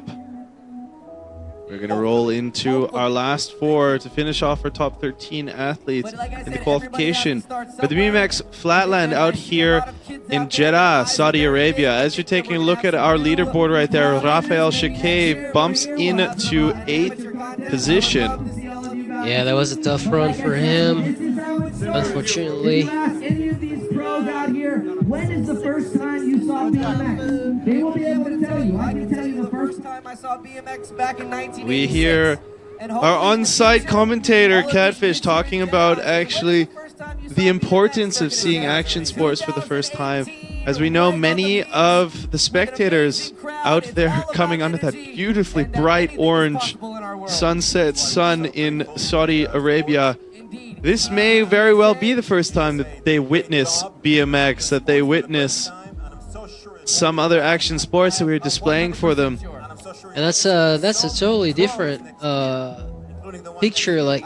We're going to roll into our last 4 to finish off our top 13 athletes in the qualification for the BMX Flatland out here in Jeddah, Saudi Arabia. As you're taking a look at our leaderboard right there, Rafael Chicane bumps into 8th position. Yeah, that was a tough run for him, unfortunately. When is the first time you saw BMX? They will be able to tell you. I can tell you the first time I saw BMX back in 1986. We hear our on-site commentator, Catfish, talking about actually the importance of seeing action sports for the first time. As we know, many of the spectators out there coming under that beautifully bright orange sunset sun in Saudi Arabia. This may very well be the first time that they witness BMX, that they witness some other action sports that we're displaying for them. And that's a totally different picture. Like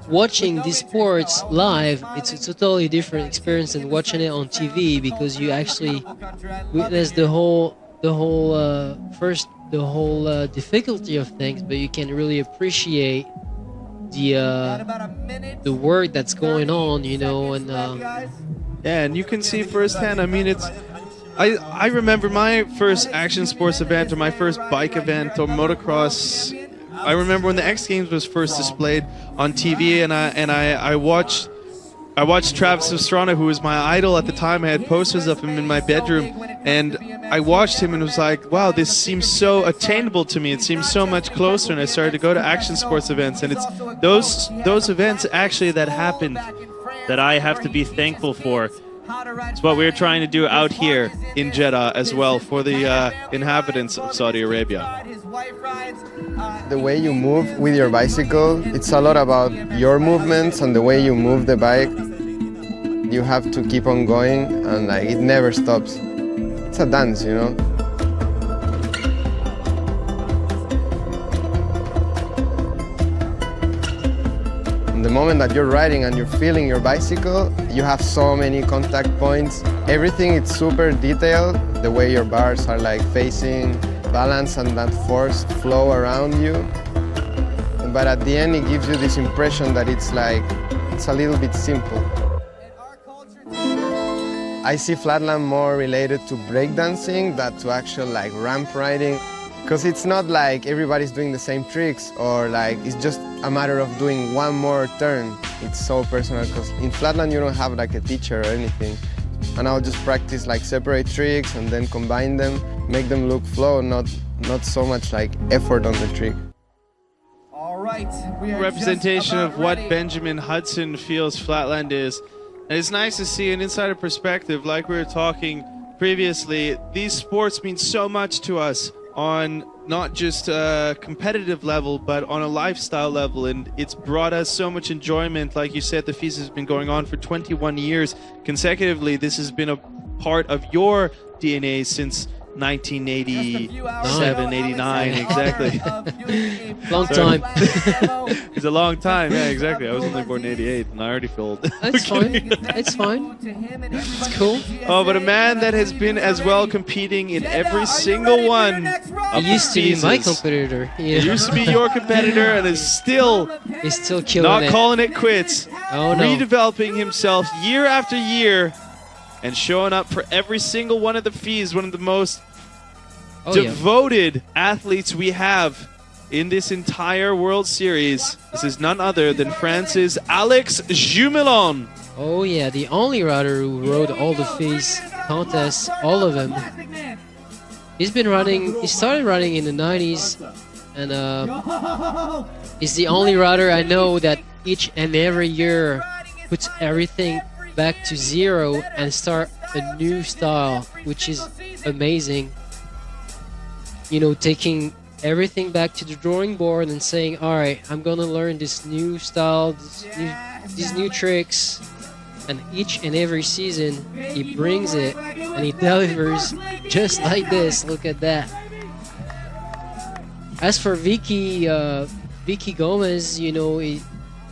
watching these sports live, it's a totally different experience than watching it on TV, because you actually witness the whole difficulty of things, but you can really appreciate the work that's going on, you know. And yeah, and you can see firsthand. I mean, it's I remember my first action sports event, or my first bike event, or motocross. I remember when the X Games was first displayed on TV, and I watched Travis Pastrana, who was my idol at the time. I had posters of him in my bedroom, and I watched him and was like, wow, this seems so attainable to me. It seems so much closer. And I started to go to action sports events, and it's those events actually that happened that I have to be thankful for. It's what we're trying to do out here in Jeddah as well for the inhabitants of Saudi Arabia. The way you move with your bicycle, it's a lot about your movements and the way you move the bike. You have to keep on going, and like it never stops. It's a dance, you know. The moment that you're riding and you're feeling your bicycle, you have so many contact points. Everything is super detailed, the way your bars are like facing, balance and that force flow around you. But at the end it gives you this impression that it's like, it's a little bit simple. I see Flatland more related to breakdancing than to actual like ramp riding. Because it's not like everybody's doing the same tricks, or like it's just a matter of doing one more turn. It's so personal, because in Flatland you don't have like a teacher or anything. And I'll just practice like separate tricks and then combine them, make them look flow, not so much like effort on the trick. All right. Representation of what Benjamin Hudson feels Flatland is. And it's nice to see an insider perspective, like we were talking previously. These sports mean so much to us on not just a competitive level, but on a lifestyle level, and it's brought us so much enjoyment. Like you said, the FISE has been going on for 21 years consecutively. This has been a part of your DNA since 1987, 89, exactly. Long time. It's a long time, yeah, exactly. I was only born in 88, and I already feel old. That's fine. It's fine. It's cool. Oh, but a man that has been as well competing in every single one. He used to be my competitor. Yeah. He used to be your competitor, and is still killing not it. calling it quits. Oh, no. Redeveloping himself year after year, and showing up for every single one of the FISE, one of the most devoted athletes we have in this entire World Series. This is none other than France's Alex Jumelin. Oh yeah, the only rider who rode all the FISE contests, all of them. He's been running, he started running in the 90s, and he's the only rider I know that each and every year puts everything back to zero and start a new style, which is amazing. You know, taking everything back to the drawing board and saying, all right, I'm gonna learn this new style, these new tricks, and each and every season he brings it and he delivers just like this. Look at that. As for Vicki Gomez, you know,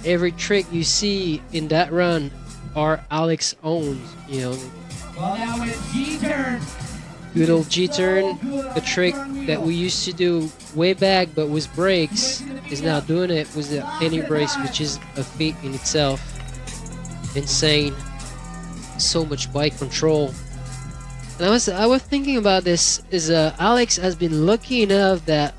every trick you see in that run are Alex owned, you know. Well, now it's G-turn. Good old G-turn, the trick that we used to do way back but with brakes, is now doing it with the any brakes, which is a feat in itself. Insane. So much bike control. And I was thinking about this, is Alex has been lucky enough that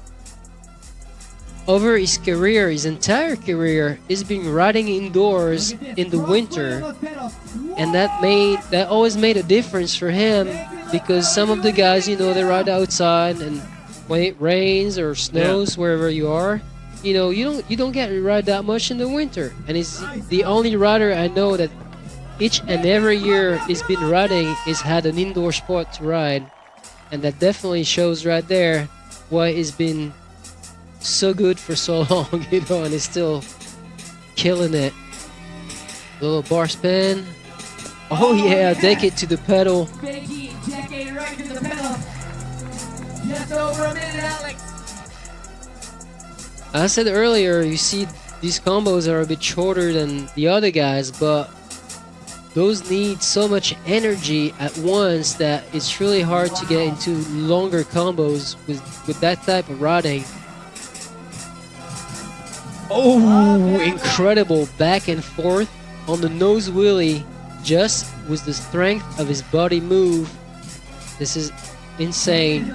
over his career, his entire career, he's been riding indoors in the winter, and that always made a difference for him, because some of the guys, you know, they ride outside, and when it rains or snows wherever you are, you know, you don't get to ride that much in the winter. And he's the only rider I know that each and every year he's been riding, he's had an indoor spot to ride, and that definitely shows right there why he's been so good for so long, you know, and he's still killing it. Little bar spin. Oh yeah, decade to the pedal. Vicki, decade right to the pedal. Just over a minute, Alex. I said earlier, you see these combos are a bit shorter than the other guys, but those need so much energy at once that it's really hard to get into longer combos with that type of riding. Oh, incredible back and forth on the nose wheelie, just with the strength of his body move. This is insane.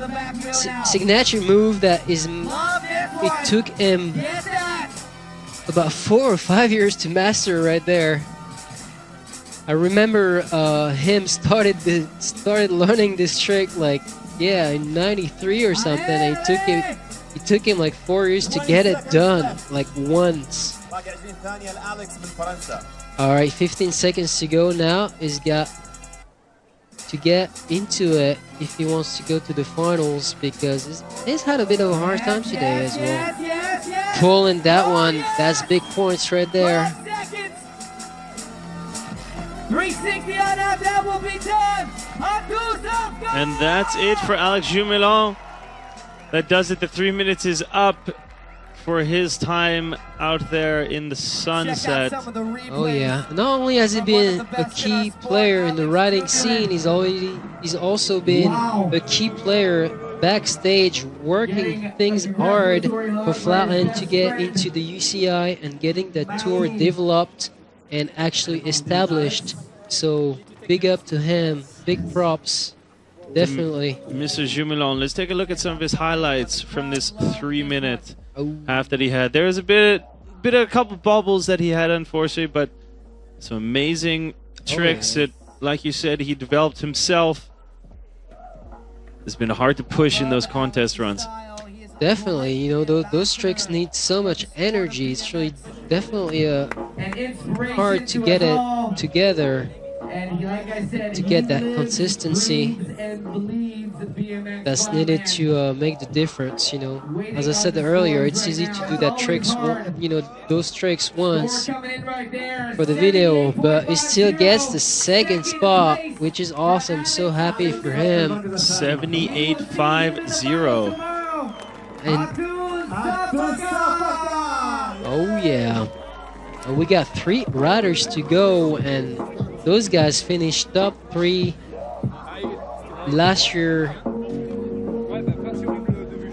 Signature move that is, it took him about 4 or 5 years to master right there. I remember him started learning this trick like, yeah, in '93 or something. It took him like 4 years to get it done, like once. Alright, 15 seconds to go now. He's got to get into it if he wants to go to the finals, because he's had a bit of a hard time today as well. Pulling that one, that's big points right there. 360 on up, that will be done. And that's it for Alex Jumelin. That does it. The 3 minutes is up for his time out there in the sunset. Oh yeah. Not only has he been a key player in the riding scene, he's also been a key player backstage, working things hard for Flatland to get into the UCI and getting that tour developed and actually established. So big up to him, big props, definitely. Mr. Jumelin, let's take a look at some of his highlights from this 3 minute half that he had. There was a couple bubbles that he had, unfortunately, but some amazing tricks that, like you said, he developed himself. It's been hard to push in those contest runs. Definitely, you know, those tricks need so much energy. It's really definitely hard to get it together, to get that consistency that's needed to make the difference, you know. As I said earlier, it's easy to do that tricks, you know, those tricks once for the video, but he still gets the second spot, which is awesome. So happy for him. 78.50. And oh yeah, we got 3 riders to go, and those guys finished top 3 last year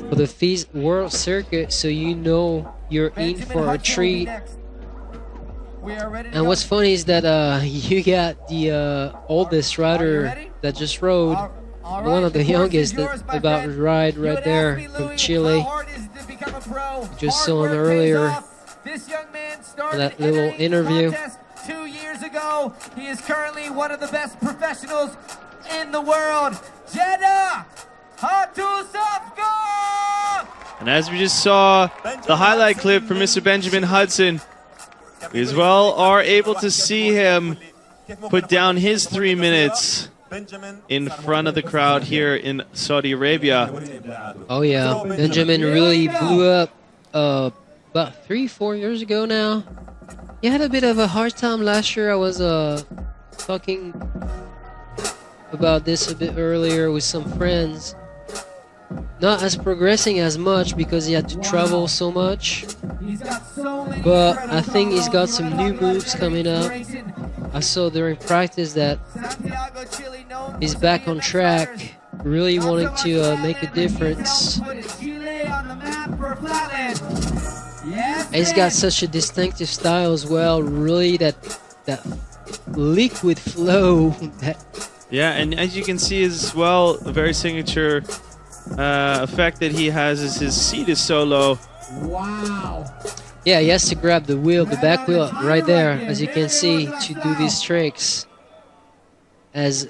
for the FISE World Circuit, so you know you're in for a treat. And what's funny is that you got the oldest rider that just rode, one of the youngest that's about to ride right there from Chile. Just saw him earlier in that little interview. 2 years ago, he is currently one of the best professionals in the world. Jeddah, and as we just saw the highlight clip from Mr. Benjamin Hudson, We as well are able to see him put down his 3 minutes in front of the crowd here in Saudi Arabia. Oh yeah, Benjamin really blew up about 3-4 years ago now. He had a bit of a hard time last year. I was talking about this a bit earlier with some friends. Not as progressing as much because he had to travel so much. But I think he's got some new moves coming up. I saw during practice that he's back on track, really wanting to make a difference. He's got such a distinctive style as well, really that liquid flow. Yeah, and as you can see as well, a very signature effect that he has is his seat is so low. Wow. Yeah, he has to grab the wheel, the back wheel right there, as you can see, to do these tricks. As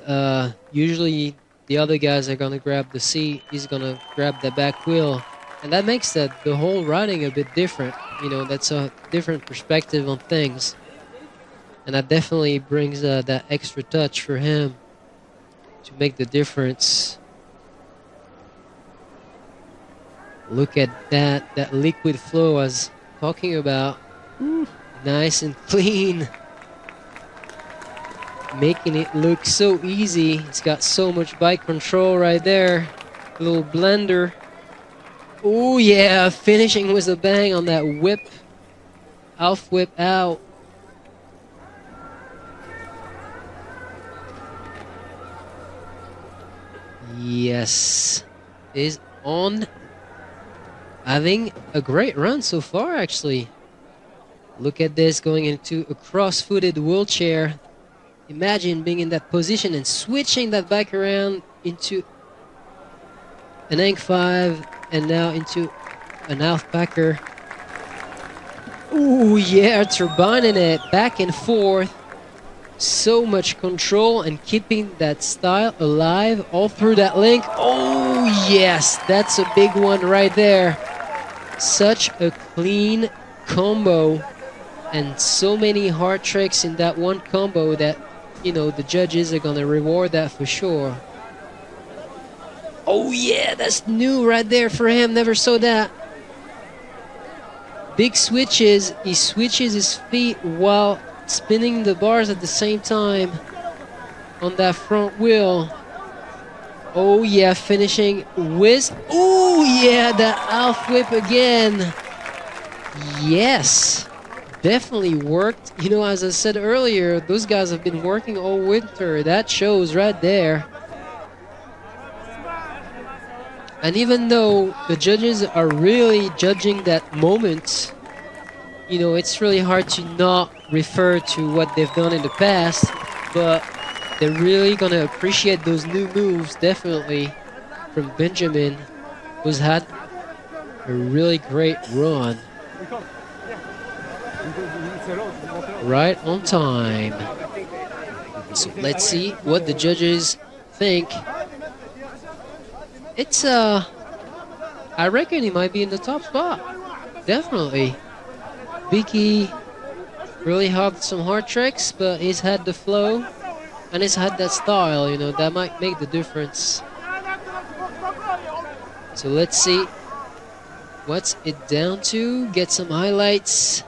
usually the other guys are gonna grab the seat, he's gonna grab the back wheel. And that makes the whole riding a bit different. You know, that's a different perspective on things. And that definitely brings that extra touch for him to make the difference. Look at that liquid flow I was talking about. Nice and clean. Making it look so easy. It's got so much bike control right there. A little blender. Oh yeah, finishing with a bang on that whip. Half whip out. Yes. Is on. Having a great run so far, actually. Look at this, going into a cross-footed wheelchair. Imagine being in that position and switching that bike around into an Ank 5 and now into an Halfbacker. Ooh, yeah, turbining it back and forth. So much control and keeping that style alive all through that link. Oh, yes, that's a big one right there. Such a clean combo and so many hard tricks in that one combo that, you know, the judges are gonna reward that for sure. Oh yeah, that's new right there for him. Never saw that. Big switches. He switches his feet while spinning the bars at the same time on that front wheel. Oh yeah, finishing with, oh yeah, that half whip again. Yes, definitely worked. You know, as I said earlier, those guys have been working all winter. That shows right there. And even though the judges are really judging that moment, you know, it's really hard to not refer to what they've done in the past, but they're really gonna appreciate those new moves, definitely, from Benjamin, who's had a really great run. Right on time. So let's see what the judges think. It's I reckon he might be in the top spot. Definitely. Vicki really had some hard tricks, but he's had the flow and he's had that style, you know, that might make the difference. So let's see what's it down to. Get some highlights.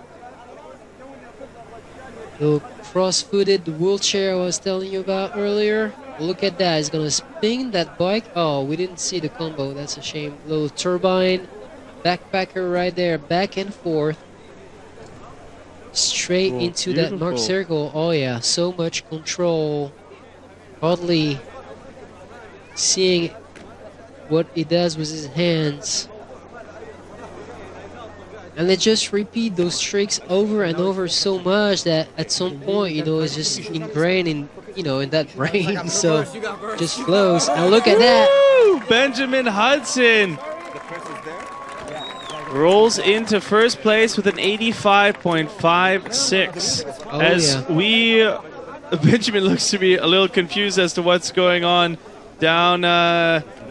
The cross-footed wheelchair I was telling you about earlier. Look at that, he's gonna spin that bike. Oh, we didn't see the combo, that's a shame. Little turbine, backpacker right there, back and forth. Straight into that marked circle. Oh yeah, so much control. Hardly seeing what he does with his hands. And they just repeat those tricks over and over so much that at some point, you know, it's just ingrained in, you know, in that brain. So just flows. And look at that. Woo! Benjamin Hudson rolls into first place with an 85.56. Oh, as yeah. Benjamin looks to be a little confused as to what's going on down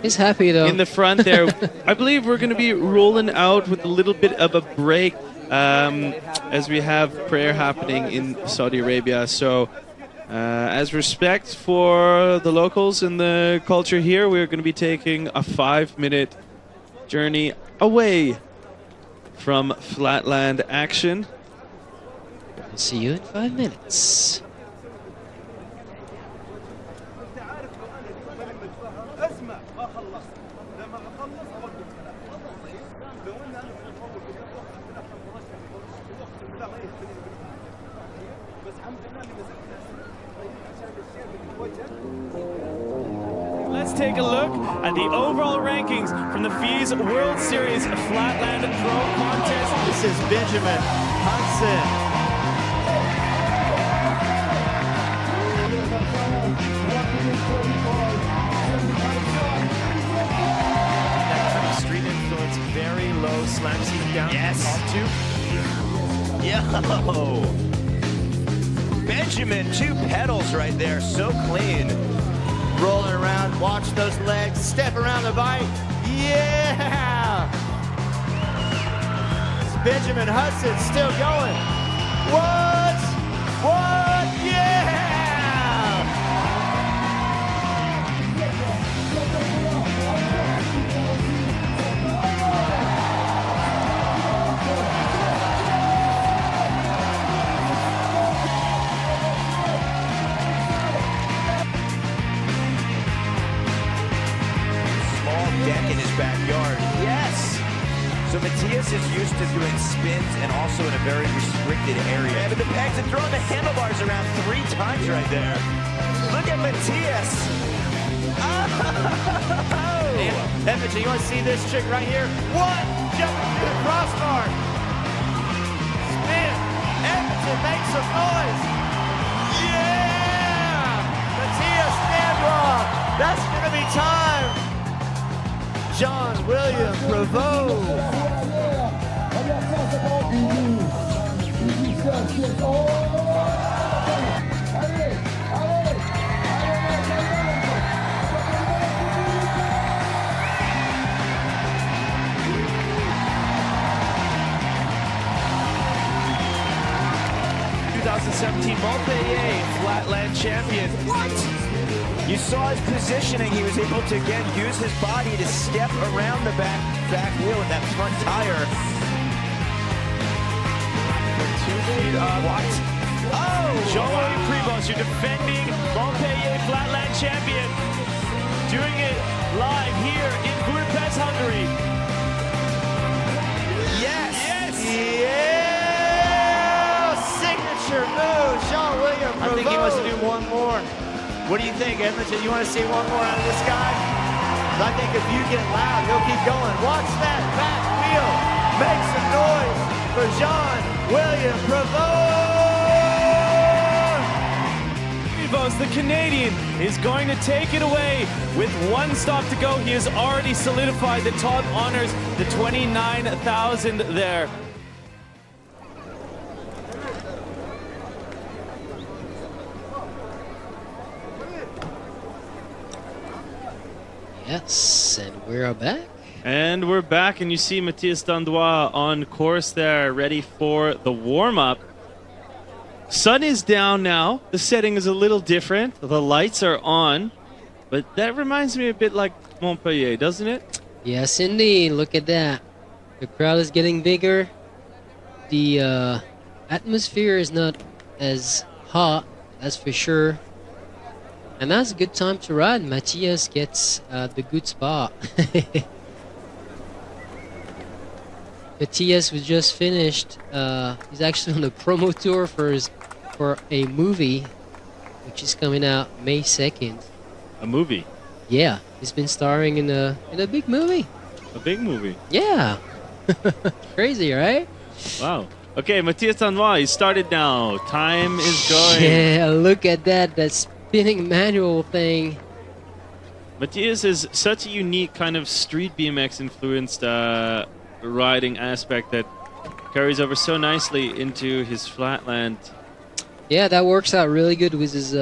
he's happy though in the front there. I believe we're going to be rolling out with a little bit of a break. as we have prayer happening in Saudi Arabia. So as respect for the locals and the culture here, we're going to be taking a 5-minute journey away from Flatland action. I'll see you in 5 minutes. Let's take a look at the overall rankings from the FISE World Series Flatland Pro Contest. This is Benjamin Hudson. That kind of street influence, very low, slams you down. Yes. Yo. Benjamin, 2 pedals right there, so clean. Rolling around, watch those legs, step around the bike. Yeah! It's Benjamin Hudson still going. What? Yeah! Deck in his backyard. Yes! So Matthias is used to doing spins and also in a very restricted area. Yeah, but the pegs and throwing the handlebars around 3 times right there. Look at Matthias! Oh! Edmonton, you want to see this chick right here? What? Jumping through the crossbar. Spin. Edmonton makes some noise. Yeah! Matthias Dandois. That's going to be time. John William Prevost. 2017 Montpellier Flatland champion. What? You saw his positioning. He was able to, again, use his body to step around the back wheel with that front tire. 2 feet up. What? Oh! Jean-Louis Prevost, your defending Montpellier Flatland champion, doing it live here in Budapest, Hungary. Yes! Yeah! Signature move, Jean-William Prevost. I think he wants to do one more. What do you think, Edmonton? You want to see one more out of this guy? I think if you get loud, he'll keep going. Watch that back wheel. Make some noise for Jean-William Prevost. Prevost, the Canadian, is going to take it away. With 1 stop to go, he has already solidified the top honors, the 29,000 there. Yes, and we're back. And we're back, and you see Matthias Dandois on course there, ready for the warm-up. Sun is down now. The setting is a little different. The lights are on. But that reminds me a bit like Montpellier, doesn't it? Yes, indeed. Look at that. The crowd is getting bigger. The atmosphere is not as hot, that's for sure. And that's a good time to ride. Matthias gets the good spot. Matthias was just finished. He's actually on a promo tour for a movie, which is coming out May 2nd. A movie? Yeah, he's been starring in a big movie. A big movie? Yeah. Crazy, right? Wow. Okay, Matthias Dandois, he started now. Time is going. Yeah, look at that. That spinning manual thing. Matthias is such a unique kind of street BMX influenced riding aspect that carries over so nicely into his flatland. Yeah, that works out really good with his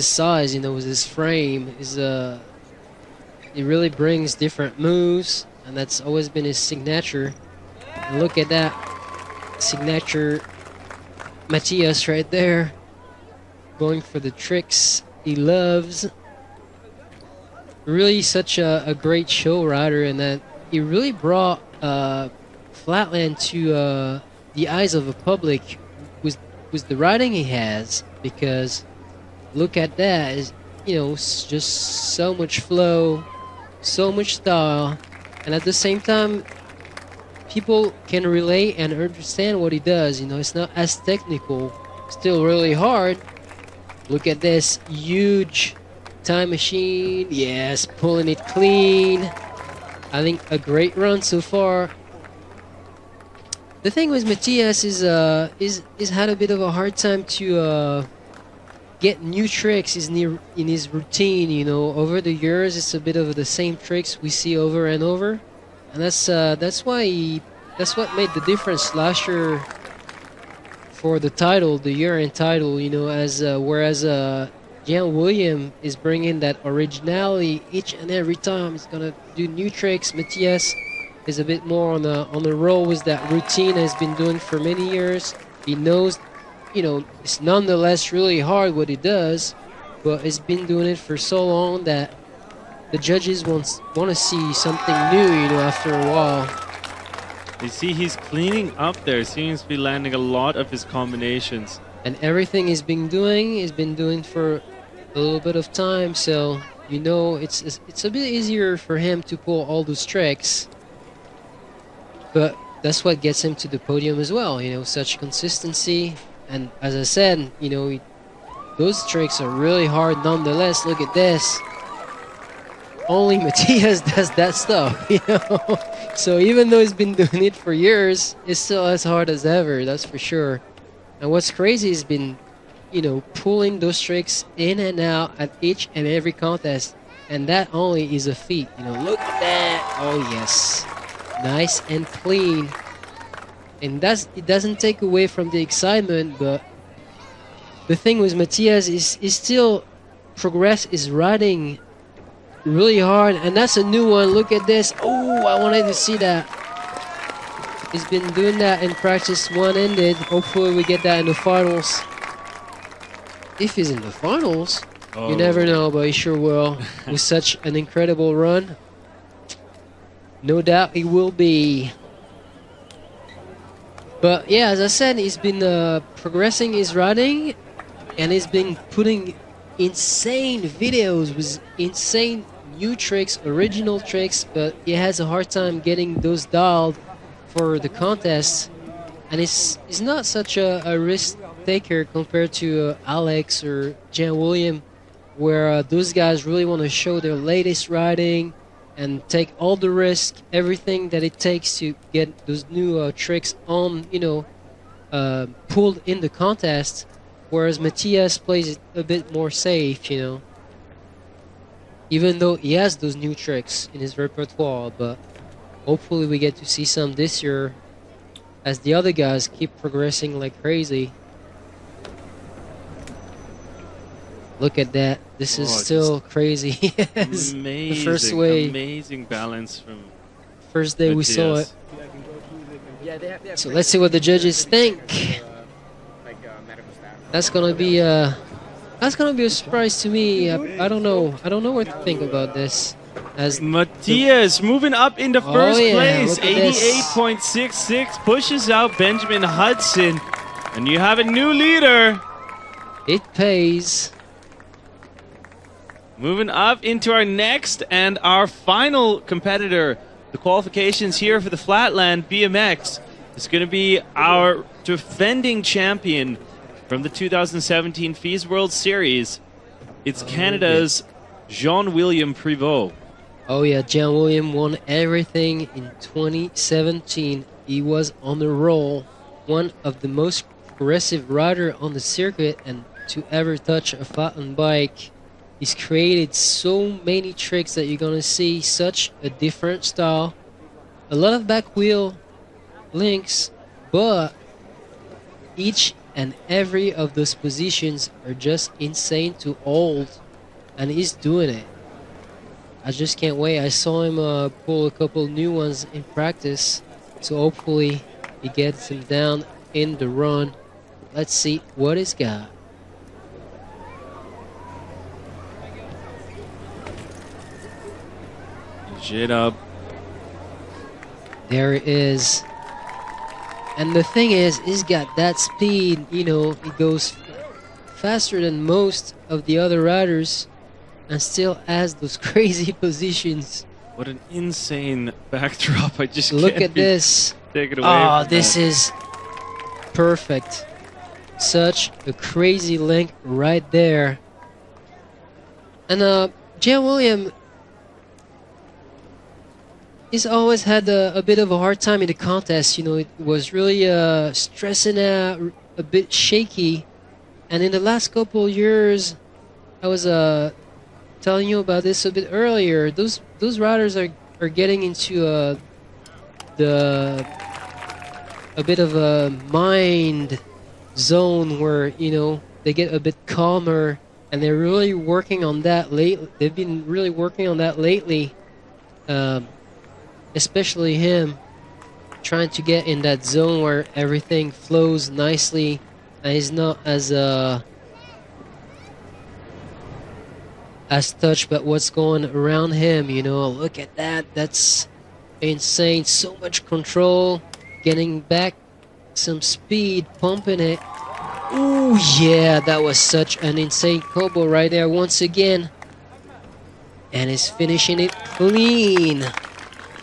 size, you know, with his frame. He really brings different moves, and that's always been his signature. And look at that. signature Matthias right there, going for the tricks he loves. Really such a great show rider, and that he really brought Flatland to the eyes of the public with the riding he has, because look at that, is, you know, just so much flow, so much style, and at the same time people can relate and understand what he does. You know, it's not as technical, still really hard. Look at this huge time machine, yes, pulling it clean. I think a great run so far. The thing with Matthias is had a bit of a hard time to get new tricks in his routine. You know, over the years, it's a bit of the same tricks we see over and over, and that's what made the difference last year for the title, the year-end title. You know, as whereas Jumelin is bringing that originality each and every time. He's gonna do new tricks. Matthias is a bit more on the roll with that routine has been doing for many years. He knows, you know, it's nonetheless really hard what he does, but he's been doing it for so long that the judges want to see something new, you know, after a while. You see, he's cleaning up there. Seems to be landing a lot of his combinations. And everything he's been doing for a little bit of time, so you know it's a bit easier for him to pull all those tricks. But that's what gets him to the podium as well, you know, such consistency. And as I said, you know, those tricks are really hard nonetheless. Look at this. Only Matthias does that stuff, you know. So even though he's been doing it for years, it's still as hard as ever, that's for sure. And what's crazy is been, you know, pulling those tricks in and out at each and every contest. And that only is a feat, you know. Look at that. Oh, yes. Nice and clean, and it doesn't take away from the excitement. But the thing with Matthias is still is riding really hard, and that's a new one. Look at this. Oh, I wanted to see that. He's been doing that in practice one ended. Hopefully we get that in the finals. If he's in the finals, you never know, but he sure will. With such an incredible run, no doubt he will be. But yeah, as I said, he's been progressing his riding, and he's been putting insane videos with insane new tricks, original tricks, but he has a hard time getting those dialed for the contest. And he's not such a risk taker compared to Alex or Jumelin, where those guys really want to show their latest riding and take all the risk, everything that it takes to get those new tricks on, you know, pulled in the contest. Whereas Matthias plays it a bit more safe, you know. Even though he has those new tricks in his repertoire, but hopefully we get to see some this year as the other guys keep progressing like crazy. Look at that. This is still crazy. Yes. Amazing, the first way. Amazing balance from first day we saw it. So let's see what the judges think. That's gonna be a surprise to me. I don't know. I don't know what to think about this. As Matthias moving up in the first place, 88.66, pushes out Benjamin Hudson, and you have a new leader. It pays. Moving up into our next and our final competitor, the qualifications here for the Flatland BMX. It's going to be our defending champion from the 2017 FISE World Series. It's Canada's Jean-William Prévost. Oh yeah, Jean-William won everything in 2017. He was on the roll, one of the most progressive rider on the circuit and to ever touch a Flatland bike. He's created so many tricks that you're gonna see, such a different style. A lot of back wheel links, but each and every of those positions are just insane to hold, and he's doing it. I just can't wait. I saw him pull a couple new ones in practice, so hopefully He gets him down in the run. Let's see what he's got. Jeddah. There it is. And the thing is, he's got that speed, you know, he goes faster than most of the other riders and still has those crazy positions. What an insane backdrop. I just Look can't at this. Take it away. Oh, from this that. is perfect. Such a crazy link right there. And Jumelin, he's always had a bit of a hard time in the contest. You know, it was really stressing out, a bit shaky. And in the last couple years, I was telling you about this a bit earlier. Those riders are getting into a bit of a mind zone where, you know, they get a bit calmer, and they're really working on that lately. They've been really working on that lately, especially him, trying to get in that zone where everything flows nicely and he's not as touched by what's going around him. You know, look at that. That's insane. So much control, getting back some speed, pumping it. Ooh, yeah, that was such an insane combo right there once again. And he's finishing it clean.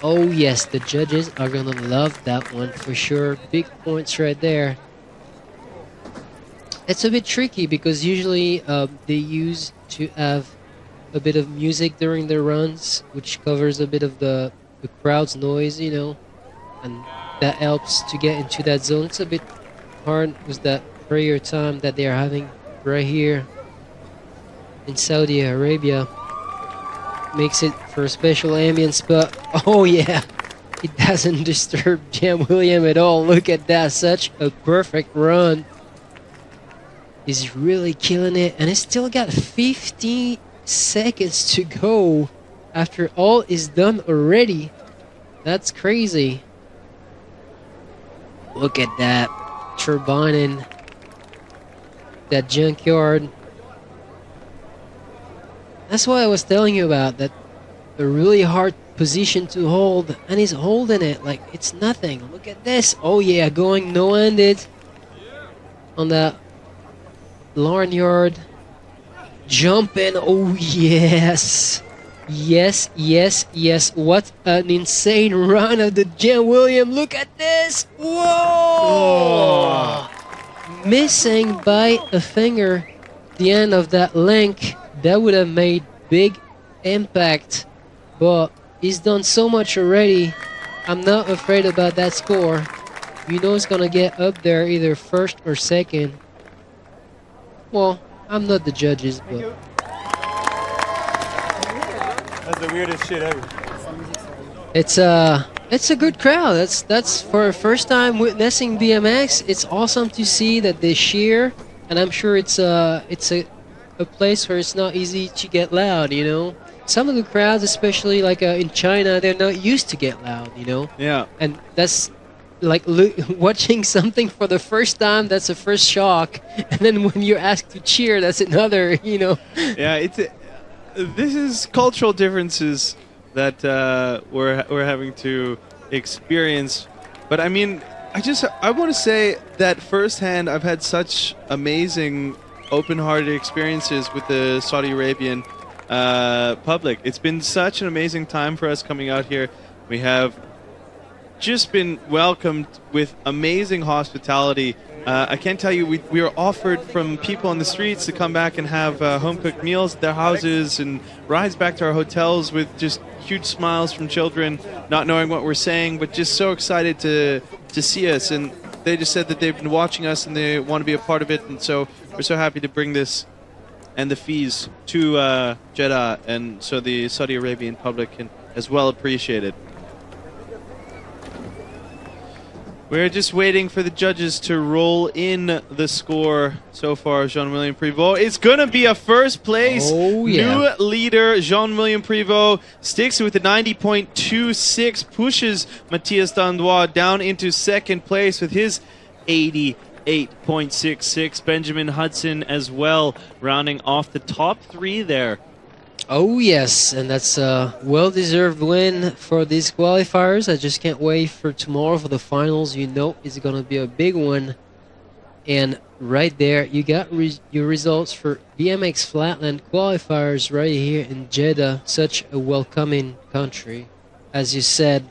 Oh yes, the judges are gonna love that one for sure. Big points right there. It's a bit tricky because usually they used to have a bit of music during their runs, which covers a bit of the crowd's noise, you know, and that helps to get into that zone. It's a bit hard with that prayer time that they are having right here in Saudi Arabia. Makes it for a special ambience, but oh yeah, it doesn't disturb Jumelin at all. Look at that, such a perfect run. He's really killing it, and he's still got 50 seconds to go after all is done already. That's crazy. Look at that, turbining that junkyard. That's what I was telling you about, that a really hard position to hold, and he's holding it like it's nothing. Look at this. Oh yeah, going no-handed on that barnyard. Jumping. Oh yes. Yes, yes, yes. What an insane run of the Jumelin. Look at this. Whoa! Missing by a finger the end of that link. That would have made big impact, but he's done so much already. I'm not afraid about that score. You know he's gonna get up there either first or second. Well, I'm not the judges, but That's the weirdest shit ever. it's a good crowd. That's for a first time witnessing BMX. It's awesome to see that they cheer, and I'm sure it's a place where it's not easy to get loud, you know. Some of the crowds, especially like in China, they're not used to get loud, you know. Yeah. And that's like watching something for the first time. That's a first shock, and then when you're asked to cheer, that's another, you know. Yeah, this is cultural differences that we're having to experience. But I mean, I want to say that firsthand, I've had such amazing open-hearted experiences with the Saudi Arabian public. It's been such an amazing time for us coming out here. We have just been welcomed with amazing hospitality. I can't tell you, we were offered from people on the streets to come back and have home-cooked meals at their houses and rides back to our hotels with just huge smiles from children, not knowing what we're saying, but just so excited to see us. And they just said that they've been watching us and they want to be a part of it, and so we're so happy to bring this and the FISE to Jeddah, and so the Saudi Arabian public can as well appreciate it. We're just waiting for the judges to roll in the score so far. Jean-William Prévost. It's going to be a first place. Oh, yeah. New leader, Jean-William Prévost, sticks with the 90.26, pushes Matthias Dandois down into second place with his 88.66. Benjamin Hudson as well, rounding off the top three there. Oh yes, and that's a well-deserved win for these qualifiers. I just can't wait for tomorrow for the finals. You know it's gonna be a big one. And right there, you got your results for BMX Flatland qualifiers right here in Jeddah. Such a welcoming country, as you said.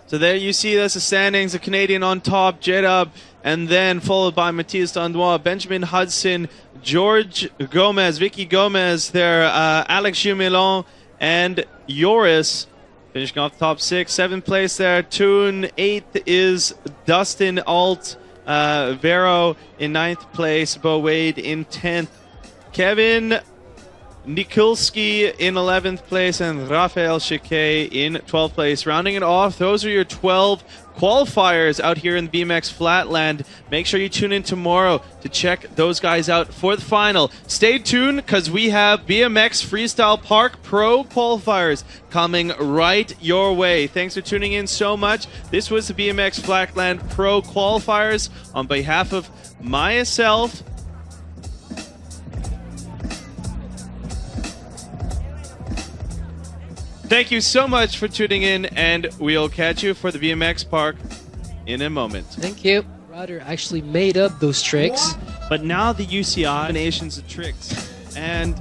So there you see that's the standings, the Canadian on top, Jeddah, and then followed by Matthias Dandois, Benjamin Hudson, George Gomez, Vicki Gomez there, Alex Jumelin, and Joris finishing off the top 6. 7th place there, Toon. 8th is Dustin Alt, Vero in 9th place, Bo Wade in 10th, Kevin Nikulski in 11th place, and Rafael Chicane in 12th place. Rounding it off, those are your 12 qualifiers out here in the BMX Flatland. Make sure you tune in tomorrow to check those guys out for the final. Stay tuned because we have BMX Freestyle Park Pro qualifiers coming right your way. Thanks for tuning in so much. This was the BMX Flatland Pro qualifiers. On behalf of myself, thank you so much for tuning in, and we'll catch you for the BMX Park in a moment. Thank you. Ryder actually made up those tricks. But now the UCI combinations of tricks. And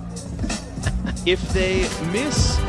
if they miss